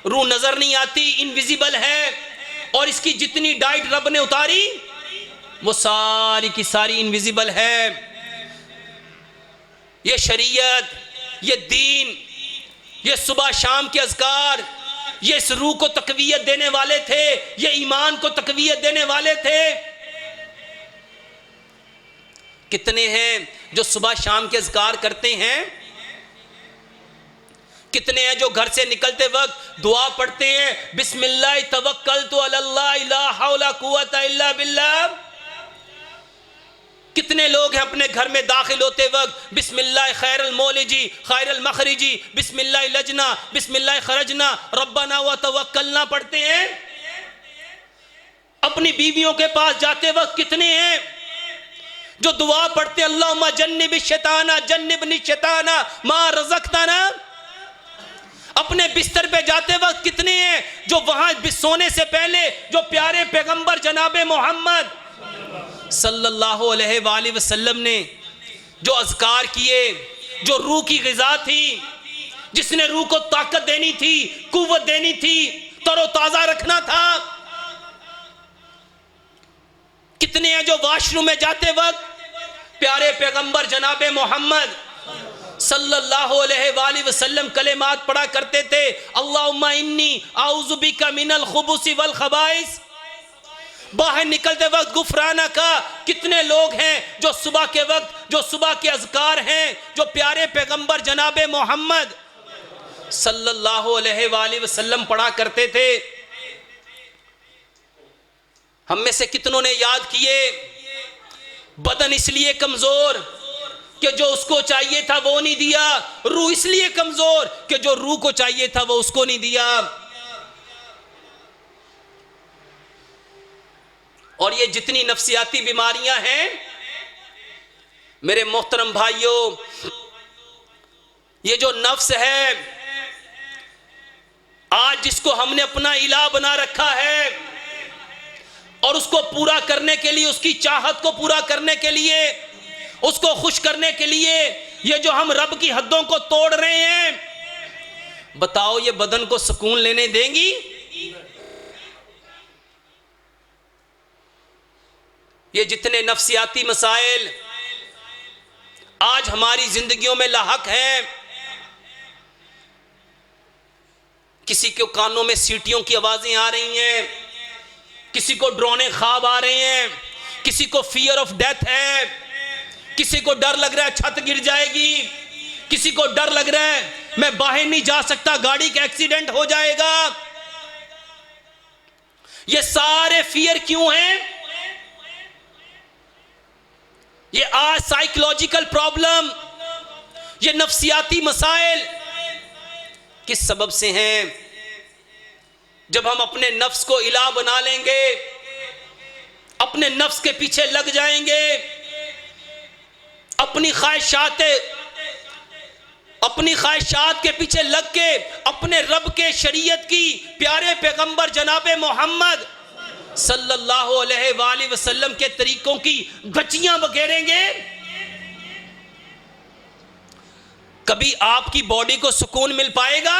रूह नजर नहीं आती, इनविजिबल है, और इसकी जितनी डाइट रब ने उतारी वो सारी की सारी इनविजिबल है। ये शरीयत, ये दीन, ये सुबह शाम के अज़कार ये इस रूह को तक़वियत देने वाले थे, ये ईमान को तक़वियत देने वाले थे। कितने हैं जो सुबह शाम के अज़कार करते हैं? कितने हैं जो घर से निकलते वक्त दुआ पढ़ते हैं, बिस्मिल्लाह तवक्कलतु अलल्लाह ला हौला कुव्वता इल्ला बिल्लाह? कितने लोग हैं अपने घर में दाखिल होते वक्त बिस्मिल्लाह खैरल मौलिजी खैरल मखरिजी बिस्मिल्लाह लजना बिस्मिल्लाह खरजना रब्बना व तवक्कलना पढ़ते हैं? अपनी बीवियों के पास जाते वक्त कितने हैं जो दुआ पढ़ते अल्लाहुम्मा जन्निबिश शैताना जन्निबनी शैताना मा रज़क़तना? अपने बिस्तर पे जाते वक्त कितने हैं जो वहां सोने से पहले जो प्यारे पैगंबर जनाबे मोहम्मद सल्लल्लाहु अलैहि वसल्लम ने जो अज़कार किए, जो रूह की ग़िज़ा थी, जिसने रूह को ताकत देनी थी, कुव्वत देनी थी, तरोताज़ा रखना था। कितने हैं जो वॉशरूम में जाते वक्त प्यारे पैगंबर जनाबे मोहम्मद सल्लल्लाहु अलैहि वसल्लम कलेमात पढ़ा करते थे, अल्लाहुम्मा इन्नी आउज़ु बिका मिनल खुबुसी वल खबाइस। बाहर निकलते वक्त गुफराना का। कितने लोग हैं जो सुबह के वक्त जो सुबह के अज़कार हैं जो प्यारे पैगंबर जनाबे मोहम्मद सल्लल्लाहु अलैहि वसल्लम पढ़ा करते थे। हम में से कितनों ने याद किए? बदन इसलिए कमजोर कि जो उसको चाहिए था वो नहीं दिया, रूह इसलिए कमजोर कि जो रूह को चाहिए था वो उसको नहीं दिया। और ये जितनी नफ्सियाती बीमारियां हैं मेरे मोहतरम भाइयों, ये जो नफ्स है आज जिसको हमने अपना इलाह बना रखा है और उसको पूरा करने के लिए, उसकी चाहत को पूरा करने के लिए, उसको खुश करने के लिए ये जो हम रब की हदों को तोड़ रहे हैं, बताओ ये बदन को सुकून लेने देंगी? ये जितने नफ्सियाती मसाइल आज हमारी जिंदगियों में लाहक हैं, किसी के कानों में सीटियों की आवाजें आ रही हैं, किसी को डरावने ख्वाब आ रहे हैं, किसी को फियर ऑफ डेथ है, किसी को डर लग रहा है छत गिर जाएगी, किसी को डर लग रहा है मैं बाहर नहीं जा सकता, गाड़ी का एक्सीडेंट हो जाएगा। ये सारे फियर क्यों हैं? ये आज साइकोलॉजिकल प्रॉब्लम, ये नफ्सियाती मसाइल किस सबब से हैं? जब हम अपने नफ्स को इलाह बना लेंगे, अपने नफ्स के पीछे लग जाएंगे, अपनी ख्वाहिशात के पीछे लग के अपने रब के शरीयत की प्यारे पैगंबर जनाबे मोहम्मद सल्लल्लाहु अलैहि वसल्लम के तरीकों की गचियां बखेरेंगे, कभी आपकी बॉडी को सुकून मिल पाएगा?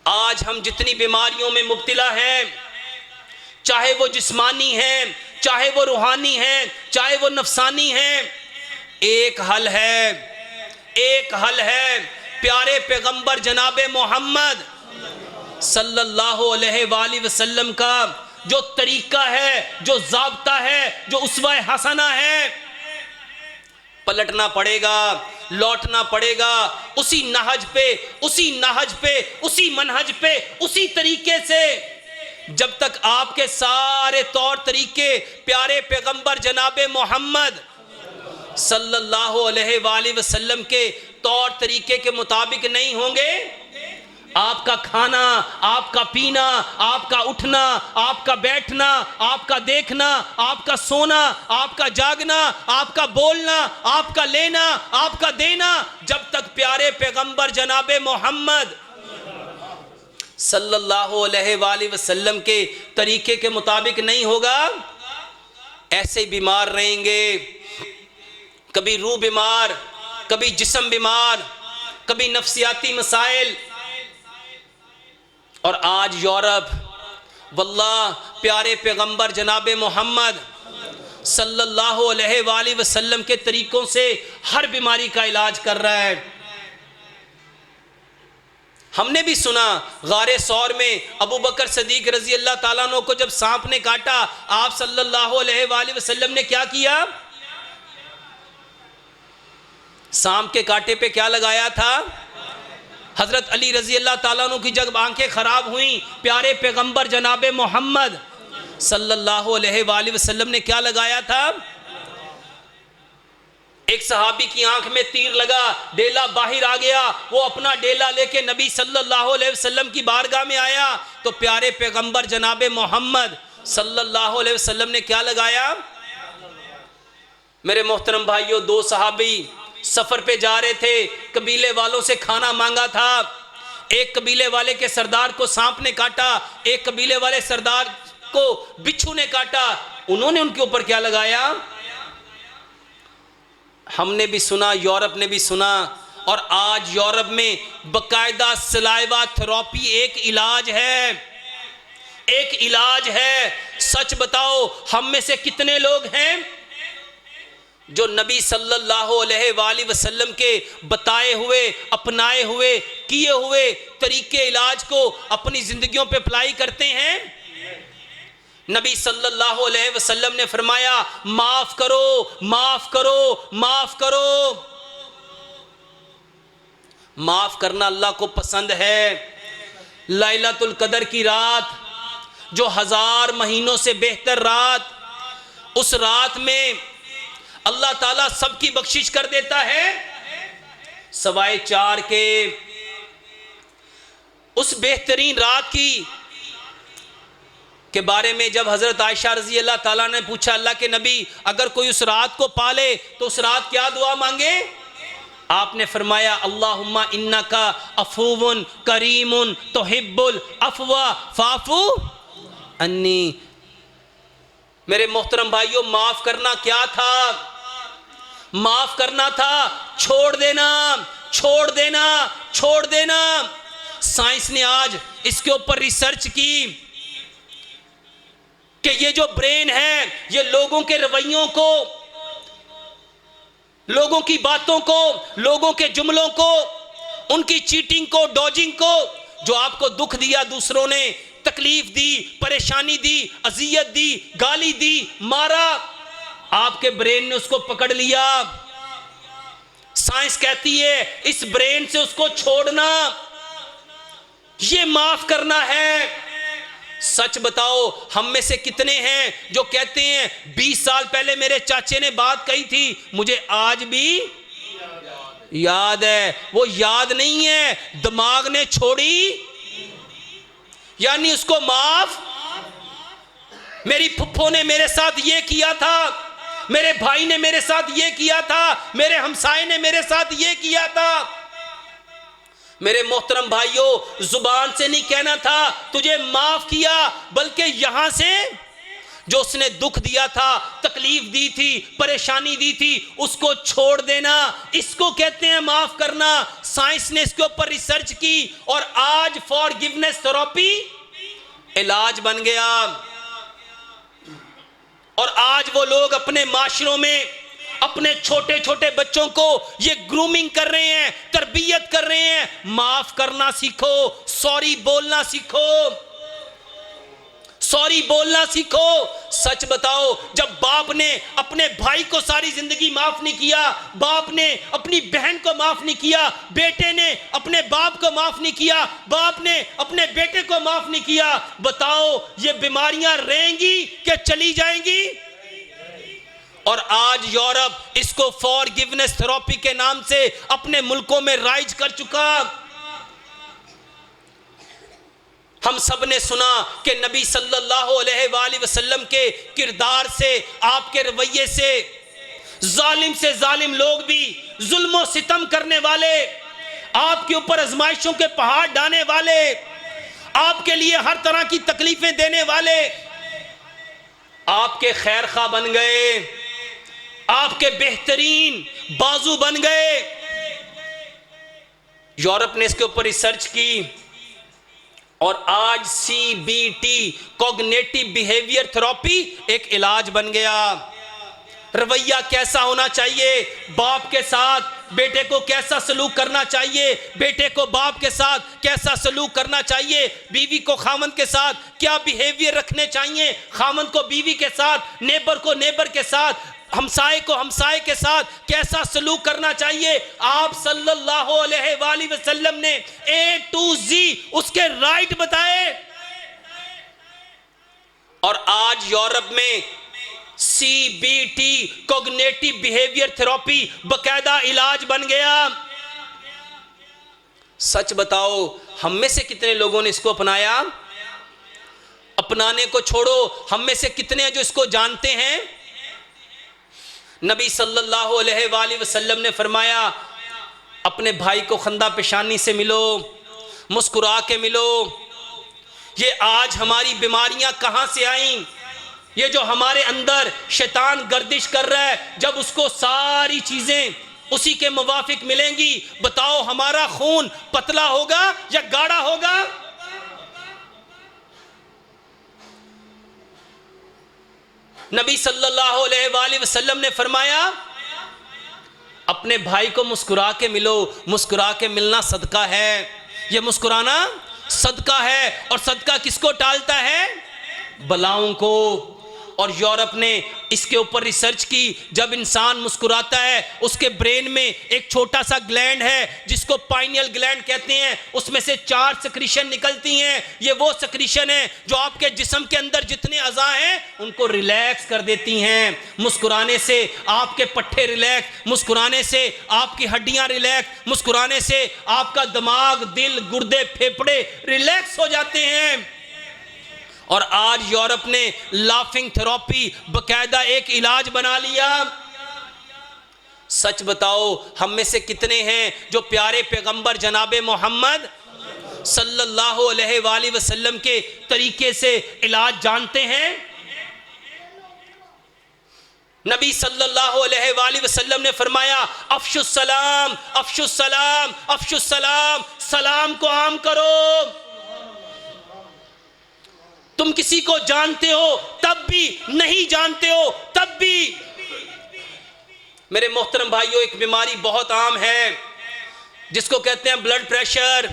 आज हम जितनी बीमारियों में मुब्तला हैं, चाहे वो जिस्मानी हैं, चाहे वो रूहानी हैं, चाहे वो नफसानी हैं, एक हल है प्यारे पैगंबर जनाबे मोहम्मद सल्लल्लाहु अलैहि वसल्लम का जो तरीका है, जो ज़ाब्ता है, जो उस्वा हसना है, पलटना पड़ेगा, लौटना पड़ेगा उसी नहज पे, उसी मनहज पे, उसी तरीके से। जब तक आपके सारे तौर तरीके प्यारे पैगंबर जनाबे मोहम्मद सल्लल्लाहु अलैहि वसल्लम के तौर तरीके के मुताबिक नहीं होंगे, आपका खाना, आपका पीना, आपका उठना, आपका बैठना, आपका देखना, आपका सोना, आपका जागना, आपका बोलना, आपका लेना, आपका देना, जब तक प्यारे पैगंबर जनाबे मोहम्मद सल्लल्लाहु अलैहि वसल्लम के तरीके के मुताबिक नहीं होगा, ऐसे ही बीमार रहेंगे। कभी रूह बीमार, कभी जिस्म बीमार, कभी नफ्सियाती मसाइल। और आज यूरोप, वल्लाह प्यारे पैगंबर जनाबे मोहम्मद सल्लल्लाहु अलैहि वसल्लम के तरीकों से हर बीमारी का इलाज कर रहा है। हमने भी सुना गारे सौर में अबू बकर सदीक रजी अल्लाह ताला अन्हु को जब सांप ने काटा, आप सल्लल्लाहु अलैहि वसल्लम ने क्या किया? सांप के कांटे पे क्या लगाया था? हजरत अली रजी अल्लाह ताला अन्हु की जब आंखें खराब हुई, प्यारे पैगंबर जनाबे मोहम्मद सल्लल्लाहु अलैहि वसल्लम ने क्या लगाया था? एक सहाबी की आंख में तीर लगा, डेला बाहर आ गया, वो अपना डेला लेके नबी सल्लल्लाहु अलैहि वसल्लम की बारगाह में आया तो प्यारे पैगंबर जनाबे मोहम्मद सल्लल्लाहु अलैहि वसल्लम ने क्या लगाया? मेरे मोहतरम भाइयों, दो सहाबी सफर पे जा रहे थे, कबीले वालों से खाना मांगा था। एक कबीले वाले के सरदार को सांप ने काटा, एक कबीले वाले सरदार को बिच्छू ने काटा। उन्होंने उनके ऊपर क्या लगाया? हमने भी सुना, यूरोप ने भी सुना, और आज यूरोप में बकायदा सलाइवा थेरेपी एक इलाज है, एक इलाज है। सच बताओ, हम में से कितने लोग हैं जो नबी सल्लल्लाहु अलैहि वसल्लम के बताए हुए, अपनाए हुए, किए हुए तरीके इलाज को अपनी जिंदगियों पे अप्लाई करते हैं? नबी सल्लल्लाहु अलैहि वसल्लम ने फरमाया, माफ करो, माफ करो, माफ करो। माफ करना अल्लाह को पसंद है। लैलतुल कदर की रात, जो 1000 महीनों से बेहतर रात, उस रात में अल्लाह ताला सबकी बख्शिश कर देता है, सवाए 4 के। उस बेहतरीन रात के बारे में जब हजरत आयशा रजी अल्लाह ताला ने पूछा, अल्लाह के नबी, अगर कोई उस रात को पाले तो उस रात क्या दुआ मांगे? आपने फरमाया, अल्लाहुम्मा इन्नका अफूवुन करीमुन तुहिब्बुल अफवा फाफू अन्नी। मेरे मोहतरम भाइयों, माफ करना क्या था? माफ करना था छोड़ देना, छोड़ देना, छोड़ देना। साइंस ने आज इसके ऊपर रिसर्च की कि ये जो ब्रेन है, ये लोगों के रवैयों को, लोगों की बातों को, लोगों के जुमलों को, उनकी चीटिंग को, डॉजिंग को, जो आपको दुख दिया दूसरों ने, तकलीफ दी, परेशानी दी, अजियत दी, गाली दी, मारा, आपके ब्रेन ने उसको पकड़ लिया। साइंस कहती है इस ब्रेन से उसको छोड़ना, ये माफ करना है। सच बताओ, हम में से कितने हैं जो कहते हैं 20 साल पहले मेरे चाचे ने बात कही थी, मुझे आज भी याद है। वो याद नहीं है, दिमाग ने छोड़ी, यानी उसको माफ। मेरी फुफ्फो ने मेरे साथ ये किया था, मेरे भाई ने मेरे साथ ये किया था, मेरे हमसाये ने मेरे साथ ये किया था। मेरे मोहतरम भाइयों, जुबान से नहीं कहना था तुझे माफ किया, बल्कि यहां से जो उसने दुख दिया था, तकलीफ दी थी, परेशानी दी थी, उसको छोड़ देना, इसको कहते हैं माफ करना। साइंस ने इसके ऊपर रिसर्च की और आज फॉरगिवनेस थेरेपी इलाज बन गया। और आज वो लोग अपने माशरों में अपने छोटे छोटे बच्चों को ये ग्रूमिंग कर रहे हैं, तरबियत कर रहे हैं। माफ करना सीखो, सॉरी बोलना सीखो, सॉरी बोलना सीखो। सच बताओ, जब बाप ने अपने भाई को सारी जिंदगी माफ नहीं किया, बाप ने अपनी बहन को माफ नहीं किया, बेटे ने अपने बाप को माफ नहीं किया, बाप ने अपने बेटे को माफ नहीं किया, बताओ ये बीमारियां रहेंगी क्या चली जाएंगी? और आज यूरोप इसको फॉरगिवनेस थेरेपी के नाम से अपने मुल्कों में राइज कर चुका। हम सब ने सुना कि नबी सल्लल्लाहु अलैहि वसल्लम के किरदार से, आपके रवैये से, जालिम से जालिम लोग भी, जुल्म सितम करने वाले, आपके ऊपर आजमाइशों के पहाड़ डालने वाले, आपके लिए हर तरह की तकलीफें देने वाले, आपके खैर खा बन गए, आपके बेहतरीन बाजू बन गए। यूरोप ने इसके ऊपर रिसर्च की और आज CBT कॉग्निटिव बिहेवियर थेरेपी एक इलाज बन गया। रवैया कैसा होना चाहिए, बाप के साथ बेटे को कैसा सलूक करना चाहिए, बेटे को बाप के साथ कैसा सलूक करना चाहिए, बीवी को खामन के साथ क्या बिहेवियर रखने चाहिए, खामन को बीवी के साथ, नेबर को नेबर के साथ, हमसाए को हमसाए के साथ कैसा सलूक करना चाहिए। आप सल्लल्लाहु अलैहि वसल्लम ने A to Z उसके राइट बताए। और आज यूरोप में CBT कॉग्निटिव बिहेवियर थेरेपी बकायदा इलाज बन गया। सच बताओ, हम में से कितने लोगों ने इसको अपनाया? अपनाने को छोड़ो, हम में से कितने हैं जो इसको जानते हैं? नबी सल्लल्लाहु अलैहि वसल्लम ने फरमाया, अपने भाई को खंदा पेशानी से मिलो, मुस्कुरा के मिलो। ये आज हमारी बीमारियां कहां से आई? ये जो हमारे अंदर शैतान गर्दिश कर रहा है, जब उसको सारी चीजें उसी के मुवाफिक मिलेंगी, बताओ हमारा खून पतला होगा या गाढ़ा होगा? नबी सल्लल्लाहु अलैहि वसल्लम ने फरमाया, अपने भाई को मुस्कुरा के मिलो। मुस्कुरा के मिलना सदका है, ये मुस्कुराना सदका है। और सदका किसको टालता है? बलाओं को। और यूरोप ने इसके ऊपर रिसर्च की, जब इंसान मुस्कुराता है उसके ब्रेन में एक छोटा सा ग्लैंड है जिसको पाइनियल ग्लैंड कहते हैं, उसमें से 4 सेक्रीशन निकलती हैं। ये वो सेक्रीशन है जो आपके जिस्म के अंदर जितने अज़ा हैं उनको रिलैक्स कर देती हैं। मुस्कुराने से आपके पट्टे रिलैक्स, मुस्कुराने से आपकी हड्डियां रिलैक्स, मुस्कुराने से आपका दिमाग, दिल, गुर्दे, फेफड़े रिलैक्स हो जाते हैं। और आज यूरोप ने लाफिंग थेरेपी बकायदा एक इलाज बना लिया। सच बताओ, हम में से कितने हैं जो प्यारे पैगंबर जनाबे मोहम्मद सल्लल्लाहु अलैहि वसल्लम के तरीके से इलाज जानते हैं? नबी सल्लल्लाहु अलैहि वसल्लम ने फरमाया, अफशुस सलाम, अफशुस सलाम, अफशुस सलाम, सलाम को आम करो। तुम किसी को जानते हो तब भी, नहीं जानते हो तब भी। मेरे मोहतरम भाइयों, एक बीमारी बहुत आम है जिसको कहते हैं ब्लड प्रेशर।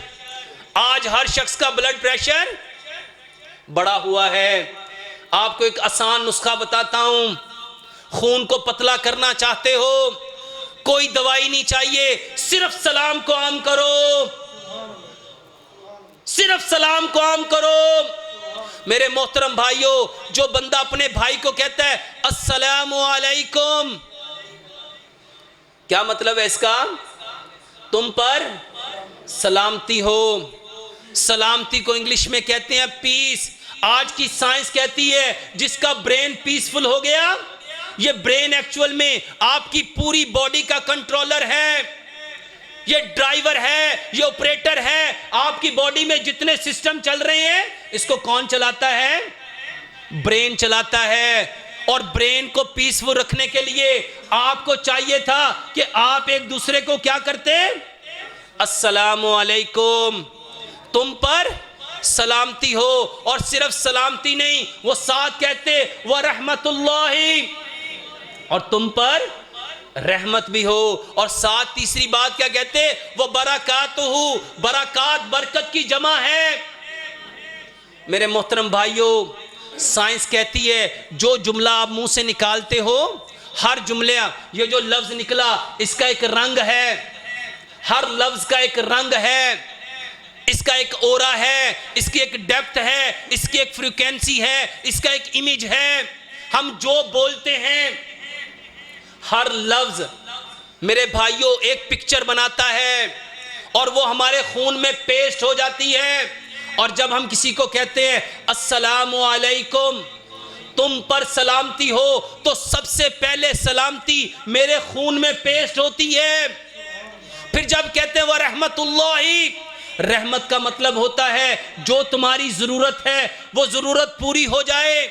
आज हर शख्स का ब्लड प्रेशर बढ़ा हुआ है। आपको एक आसान नुस्खा बताता हूं। खून को पतला करना चाहते हो, कोई दवाई नहीं चाहिए, सिर्फ सलाम को आम करो, सिर्फ सलाम को आम करो। मेरे मोहतरम भाइयों, जो बंदा अपने भाई को कहता है अस्सलामु अलैकुम, क्या मतलब है इसका? तुम पर सलामती हो। सलामती को इंग्लिश में कहते हैं पीस। आज की साइंस कहती है जिसका ब्रेन पीसफुल हो गया, ये ब्रेन एक्चुअल में आपकी पूरी बॉडी का कंट्रोलर है, ये ड्राइवर है, ये ऑपरेटर है। आपकी बॉडी में जितने सिस्टम चल रहे हैं, इसको कौन चलाता है? ब्रेन चलाता है। और ब्रेन को पीसफुल रखने के लिए आपको चाहिए था कि आप एक दूसरे को क्या करते? अस्सलामु अलैकुम, तुम पर सलामती हो। और सिर्फ सलामती नहीं, वो साथ कहते व रहमतुल्लाहि, और तुम पर रहमत भी हो। और साथ तीसरी बात क्या कहते? वो बरकातुहु, बरकात बरकत की जमा है। मेरे मोहतरम भाइयों, साइंस कहती है जो जुमला आप मुंह से निकालते हो, हर जुमले, ये जो लफ्ज निकला इसका एक रंग है, हर लफ्ज का एक रंग है, इसका एक ओरा है, इसकी एक डेप्थ है, इसकी एक फ्रीक्वेंसी है, इसका एक इमेज है। हम जो बोलते हैं, हर लफ्ज मेरे भाइयों एक पिक्चर बनाता है और वो हमारे खून में पेस्ट हो जाती है। और जब हम किसी को कहते हैं अस्सलामु अलैकुम, तुम पर सलामती हो, तो सबसे पहले सलामती मेरे खून में पेस्ट होती है। फिर जब कहते हैं वह रहमतुल्लाहि, रहमत का मतलब होता है जो तुम्हारी जरूरत है वो जरूरत पूरी हो जाए।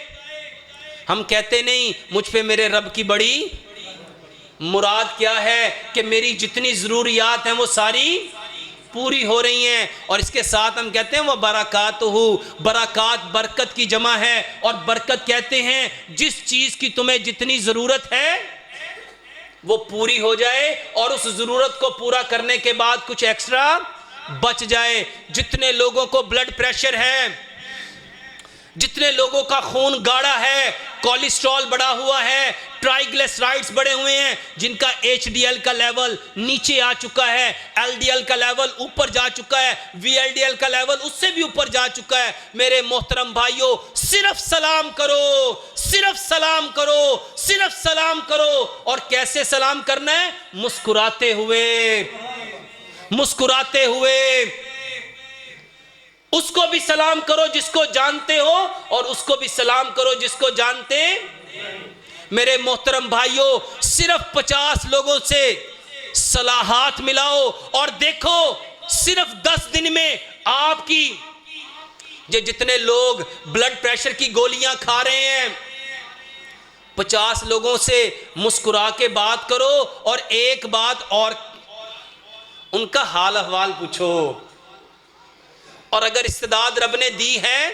हम कहते नहीं मुझ पे मेरे रब की बड़ी मुराद क्या है कि मेरी जितनी ज़रूरियात हैं वो सारी पूरी हो रही हैं। और इसके साथ हम कहते हैं वह बरकातुहु, बरकात बरकत की जमा है। और बरकत कहते हैं जिस चीज़ की तुम्हें जितनी ज़रूरत है वो पूरी हो जाए और उस ज़रूरत को पूरा करने के बाद कुछ एक्स्ट्रा बच जाए। जितने लोगों को ब्लड प्रेशर है, जितने लोगों का खून गाढ़ा है, कोलेस्ट्रॉल बढ़ा हुआ है, ट्राइग्लिसराइड्स बढ़े हुए हैं, जिनका HDL का लेवल नीचे आ चुका है, LDL का लेवल ऊपर जा चुका है, VLDL का लेवल उससे भी ऊपर जा चुका है, मेरे मोहतरम भाइयों सिर्फ सलाम करो, सिर्फ सलाम करो, सिर्फ सलाम करो। और कैसे सलाम करना है? मुस्कुराते हुए, मुस्कुराते हुए। उसको भी सलाम करो जिसको जानते हो और उसको भी सलाम करो जिसको जानते। मेरे मोहतरम भाइयों सिर्फ 50 लोगों से सलाहात मिलाओ और देखो सिर्फ 10 दिन में आपकी जितने लोग ब्लड प्रेशर की गोलियां खा रहे हैं, 50 लोगों से मुस्कुरा के बात करो और एक बात और, उनका हाल अहवाल पूछो। और अगर इस्तेदाद रब ने दी है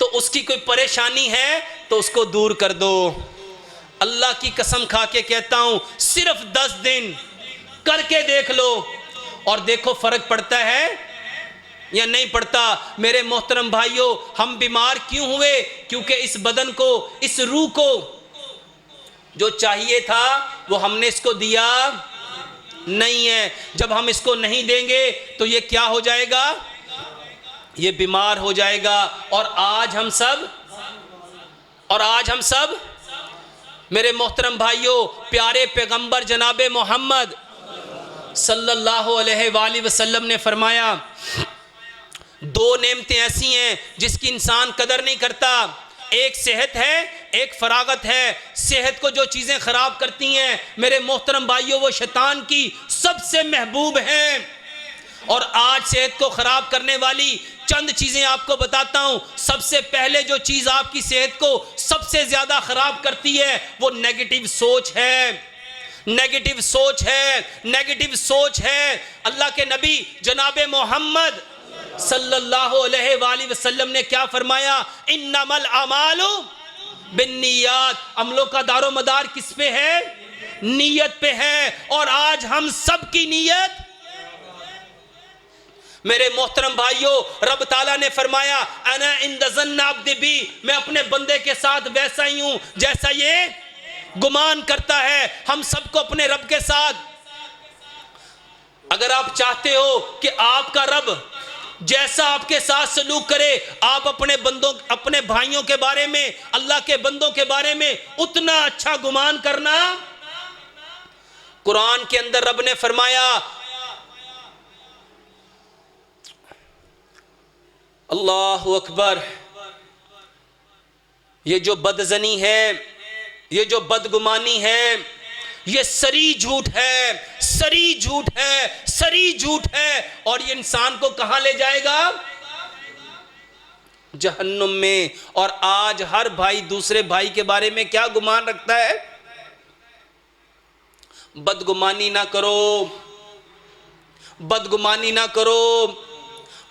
तो उसकी कोई परेशानी है तो उसको दूर कर दो। अल्लाह की कसम खा के कहता हूं सिर्फ 10 दिन करके देख लो और देखो फर्क पड़ता है या नहीं पड़ता। मेरे मोहतरम भाइयों हम बीमार क्यों हुए? क्योंकि इस बदन को, इस रूह को जो चाहिए था वो हमने इसको दिया नहीं है। जब हम इसको नहीं देंगे तो ये क्या हो जाएगा? ये बीमार हो जाएगा। और आज हम सब मेरे मोहतरम भाइयों प्यारे पैगंबर जनाबे मोहम्मद सल्लल्लाहु अलैहि वसल्लम ने फरमाया 2 नेमतें ऐसी हैं जिसकी इंसान कदर नहीं करता। एक सेहत है, एक फरागत है। सेहत को जो चीज़ें ख़राब करती हैं मेरे मोहतरम भाइयों वो शैतान की सबसे महबूब हैं। और आज सेहत को ख़राब करने वाली चंद चीज़ें आपको बताता हूँ। सबसे पहले जो चीज़ आपकी सेहत को सबसे ज़्यादा ख़राब करती है वो नेगेटिव सोच है, नेगेटिव सोच है, नेगेटिव सोच है। अल्लाह के नबी जनाबे मोहम्मद सल्लल्लाहु अलैहि वसल्लम ने क्या फरमाया? इन्नमल अमालु बिन्नियात। अमलों का दारो मदार किस पे है? नीयत पे है। और आज हम सब की नीयत, मेरे मोहतरम भाइयों रब ताला ने फरमाया अना इंद ज़न्न अब्दी बी, मैं अपने बंदे के साथ वैसा ही हूं जैसा ये गुमान करता है। हम सबको अपने रब के साथ, अगर आप चाहते हो कि आपका रब जैसा आपके साथ सलूक करे, आप अपने बंदों, अपने भाइयों के बारे में, अल्लाह के बंदों के बारे में उतना अच्छा गुमान करना। कुरान के अंदर रब ने फरमाया अल्लाहु अकबर, ये जो बदजनी है, ये जो बदगुमानी है, ये सरी झूठ है, सरी झूठ है, सरी झूठ है। और ये इंसान को कहां ले जाएगा? जहन्नुम में। और आज हर भाई दूसरे भाई के बारे में क्या गुमान रखता है? बदगुमानी ना करो, बदगुमानी ना करो,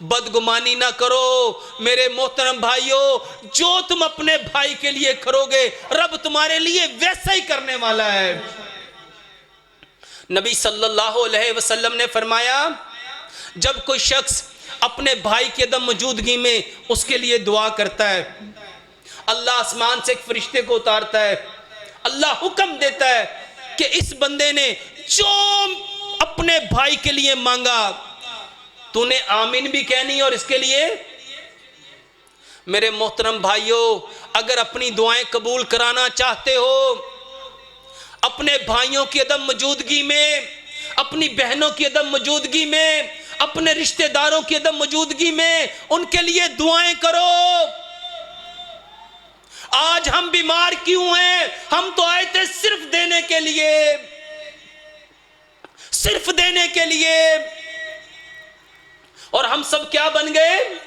बदगुमानी ना करो। मेरे मोहतरम भाइयों जो तुम अपने भाई के लिए करोगे रब तुम्हारे लिए वैसा ही करने वाला है। नबी सल्लल्लाहु अलैहि वसल्लम ने फरमाया जब कोई शख्स अपने भाई की अदम मौजूदगी में उसके लिए दुआ करता है, अल्लाह आसमान से एक फरिश्ते को उतारता है, अल्लाह हुक्म देता है कि इस बंदे ने जो अपने भाई के लिए मांगा तूने आमीन भी कहनी और इसके लिए। मेरे मोहतरम भाइयों अगर अपनी दुआएं कबूल कराना चाहते हो, अपने भाइयों की अदम मौजूदगी में, अपनी बहनों की अदम मौजूदगी में, अपने रिश्तेदारों की अदम मौजूदगी में उनके लिए दुआएं करो। आज हम बीमार क्यों हैं? हम तो आए थे सिर्फ देने के लिए, सिर्फ देने के लिए। और हम सब क्या बन गए?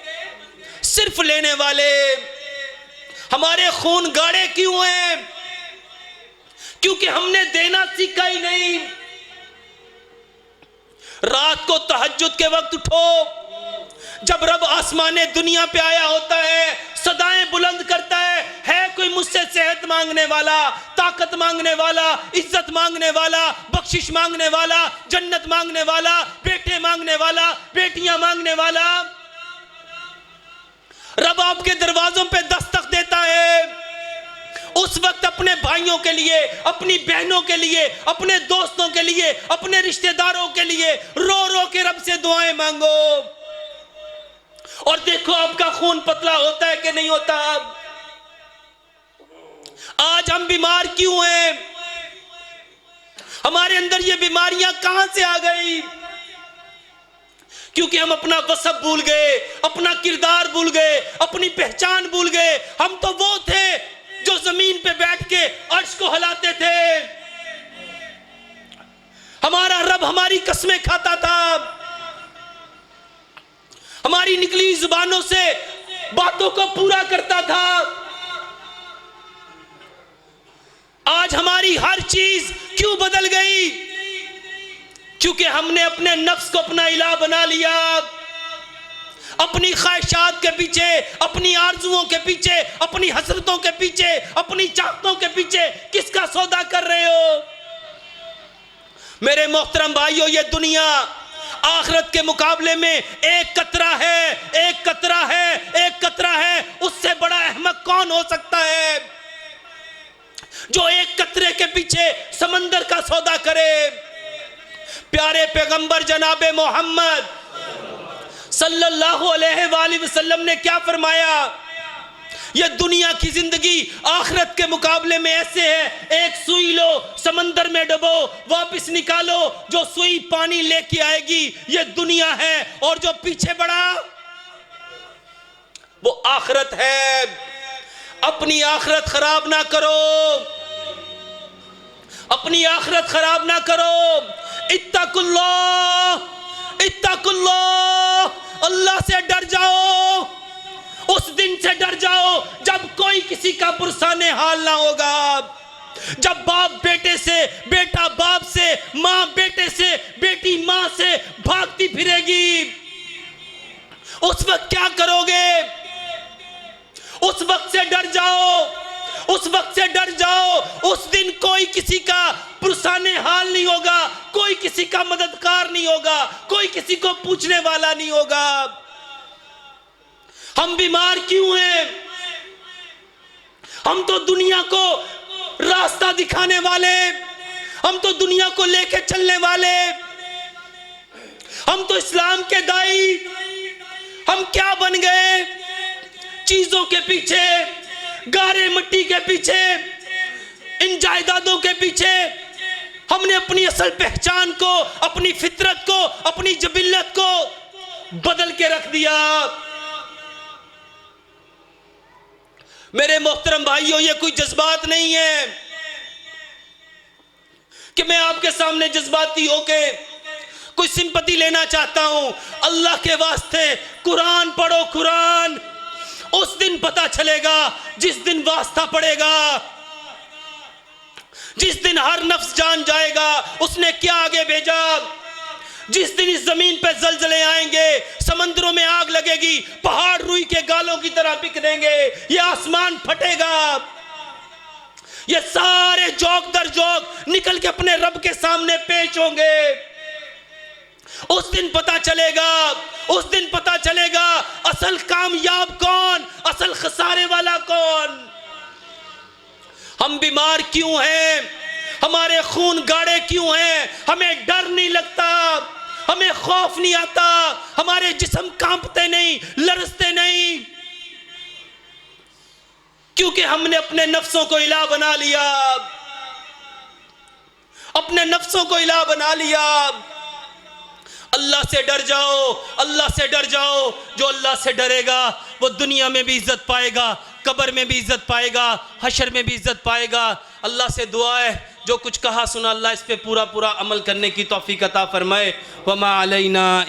सिर्फ लेने वाले। हमारे खून गाढ़े क्यों हैं? क्योंकि हमने देना सीखा ही नहीं। रात को तहज्जुद के वक्त उठो, जब रब आसमाने दुनिया पे आया होता है, सदाएं बुलंद करता है, है कोई मुझसे सेहत मांगने वाला, ताकत मांगने वाला, इज्जत मांगने वाला, बख्शिश मांगने वाला, जन्नत मांगने वाला, बेटे मांगने वाला, बेटियां मांगने वाला? रब आपके दरवाजों पे दस्तक देता है। उस वक्त अपने भाइयों के लिए, अपनी बहनों के लिए, अपने दोस्तों के लिए, अपने रिश्तेदारों के लिए रो रो के रब से दुआएं मांगो। और देखो आपका खून पतला होता है कि नहीं होता। आज हम बीमार क्यों हैं? हमारे अंदर ये बीमारियां कहां से आ गई? क्योंकि हम अपना वसब भूल गए, अपना किरदार भूल गए, अपनी पहचान भूल गए। हम तो वो थे जो जमीन पे बैठ के अर्श को हिलाते थे। हमारा रब हमारी कसमें खाता था, हमारी निकली जुबानों से बातों को पूरा करता था। आज हमारी हर चीज क्यों बदल गई? क्योंकि हमने अपने नफ्स को अपना इलाह बना लिया। अपनी ख्वाहिशात के पीछे, अपनी आरजुओं के पीछे, अपनी हसरतों के पीछे, अपनी चाहतों के पीछे किसका सौदा कर रहे हो? मेरे मोहतरम भाइयों, ये दुनिया आखिरत के मुकाबले में एक कतरा है, एक कतरा है, एक कतरा है। उससे बड़ा अहमक कौन हो सकता है जो एक कतरे के पीछे समंदर का सौदा करे? प्यारे पैगंबर जनाबे मोहम्मद सल्लल्लाहु अलैहि वसल्लम ने क्या फरमाया? ये दुनिया की जिंदगी आखिरत के मुकाबले में ऐसे है, एक सुई लो, समंदर में डुबो, वापस निकालो, जो सुई पानी लेके आएगी ये दुनिया है, और जो पीछे बढ़ा वो आखिरत है। अपनी आखिरत खराब ना करो, अपनी आखिरत खराब ना करो। इत्तकुल्लाह, इत्तकुल्लाह, अल्लाह से डर जाओ। उस दिन से डर जाओ जब कोई किसी का पुरसाने हाल ना होगा, जब बाप बेटे से, बेटा बाप से, माँ बेटे से, बेटी माँ से भागती फिरेगी। उस वक्त क्या करोगे? उस वक्त से डर जाओ, उस वक्त से डर जाओ। उस दिन कोई किसी का पुरसाने हाल नहीं होगा, कोई किसी का मददगार नहीं होगा, कोई किसी को पूछने वाला नहीं होगा। हम बीमार क्यों हैं? हम तो दुनिया को रास्ता दिखाने वाले, हम तो दुनिया को लेके चलने वाले, हम तो इस्लाम के दाई। हम क्या बन गए? चीजों के पीछे, गारे मिट्टी के पीछे, इन जायदादों के पीछे हमने अपनी असल पहचान को, अपनी फितरत को, अपनी जबिल्लत को बदल के रख दिया। मेरे मोहतरम भाइयों, ये कोई जज्बात नहीं है कि मैं आपके सामने जज्बाती होके कोई सिंपति लेना चाहता हूं। अल्लाह के वास्ते कुरान पढ़ो, कुरान। उस दिन पता चलेगा जिस दिन वास्ता पड़ेगा, जिस दिन हर नफ्स जान जाएगा उसने क्या आगे भेजा। जिस दिन इस जमीन पे जलजले आएंगे, समंदरों में आग लगेगी, पहाड़ रुई के गालों की तरह बिखरेंगे, ये आसमान फटेगा, ये सारे जोक दर जोक निकल के अपने रब के सामने पेश होंगे। उस दिन पता चलेगा, उस दिन पता चलेगा असल कामयाब कौन, असल खसारे वाला कौन। हम बीमार क्यों हैं? हमारे खून गाढ़े क्यों हैं? हमें डर नहीं लगता, हमें खौफ नहीं आता, हमारे जिस्म कांपते नहीं, लरजते नहीं, क्योंकि हमने अपने नफ्सों को इलाह बना लिया, अपने नफ्सों को इलाह बना लिया। अल्लाह से डर जाओ, अल्लाह से डर जाओ। जो अल्लाह से डरेगा वो दुनिया में भी इज्जत पाएगा, कब्र में भी इज्जत पाएगा, हशर में भी इज्जत पाएगा। अल्लाह से दुआ है जो कुछ कहा सुना अल्लाह इस पे पूरा पूरा अमल करने की तौफीक अता फरमाए। वमा अलैना।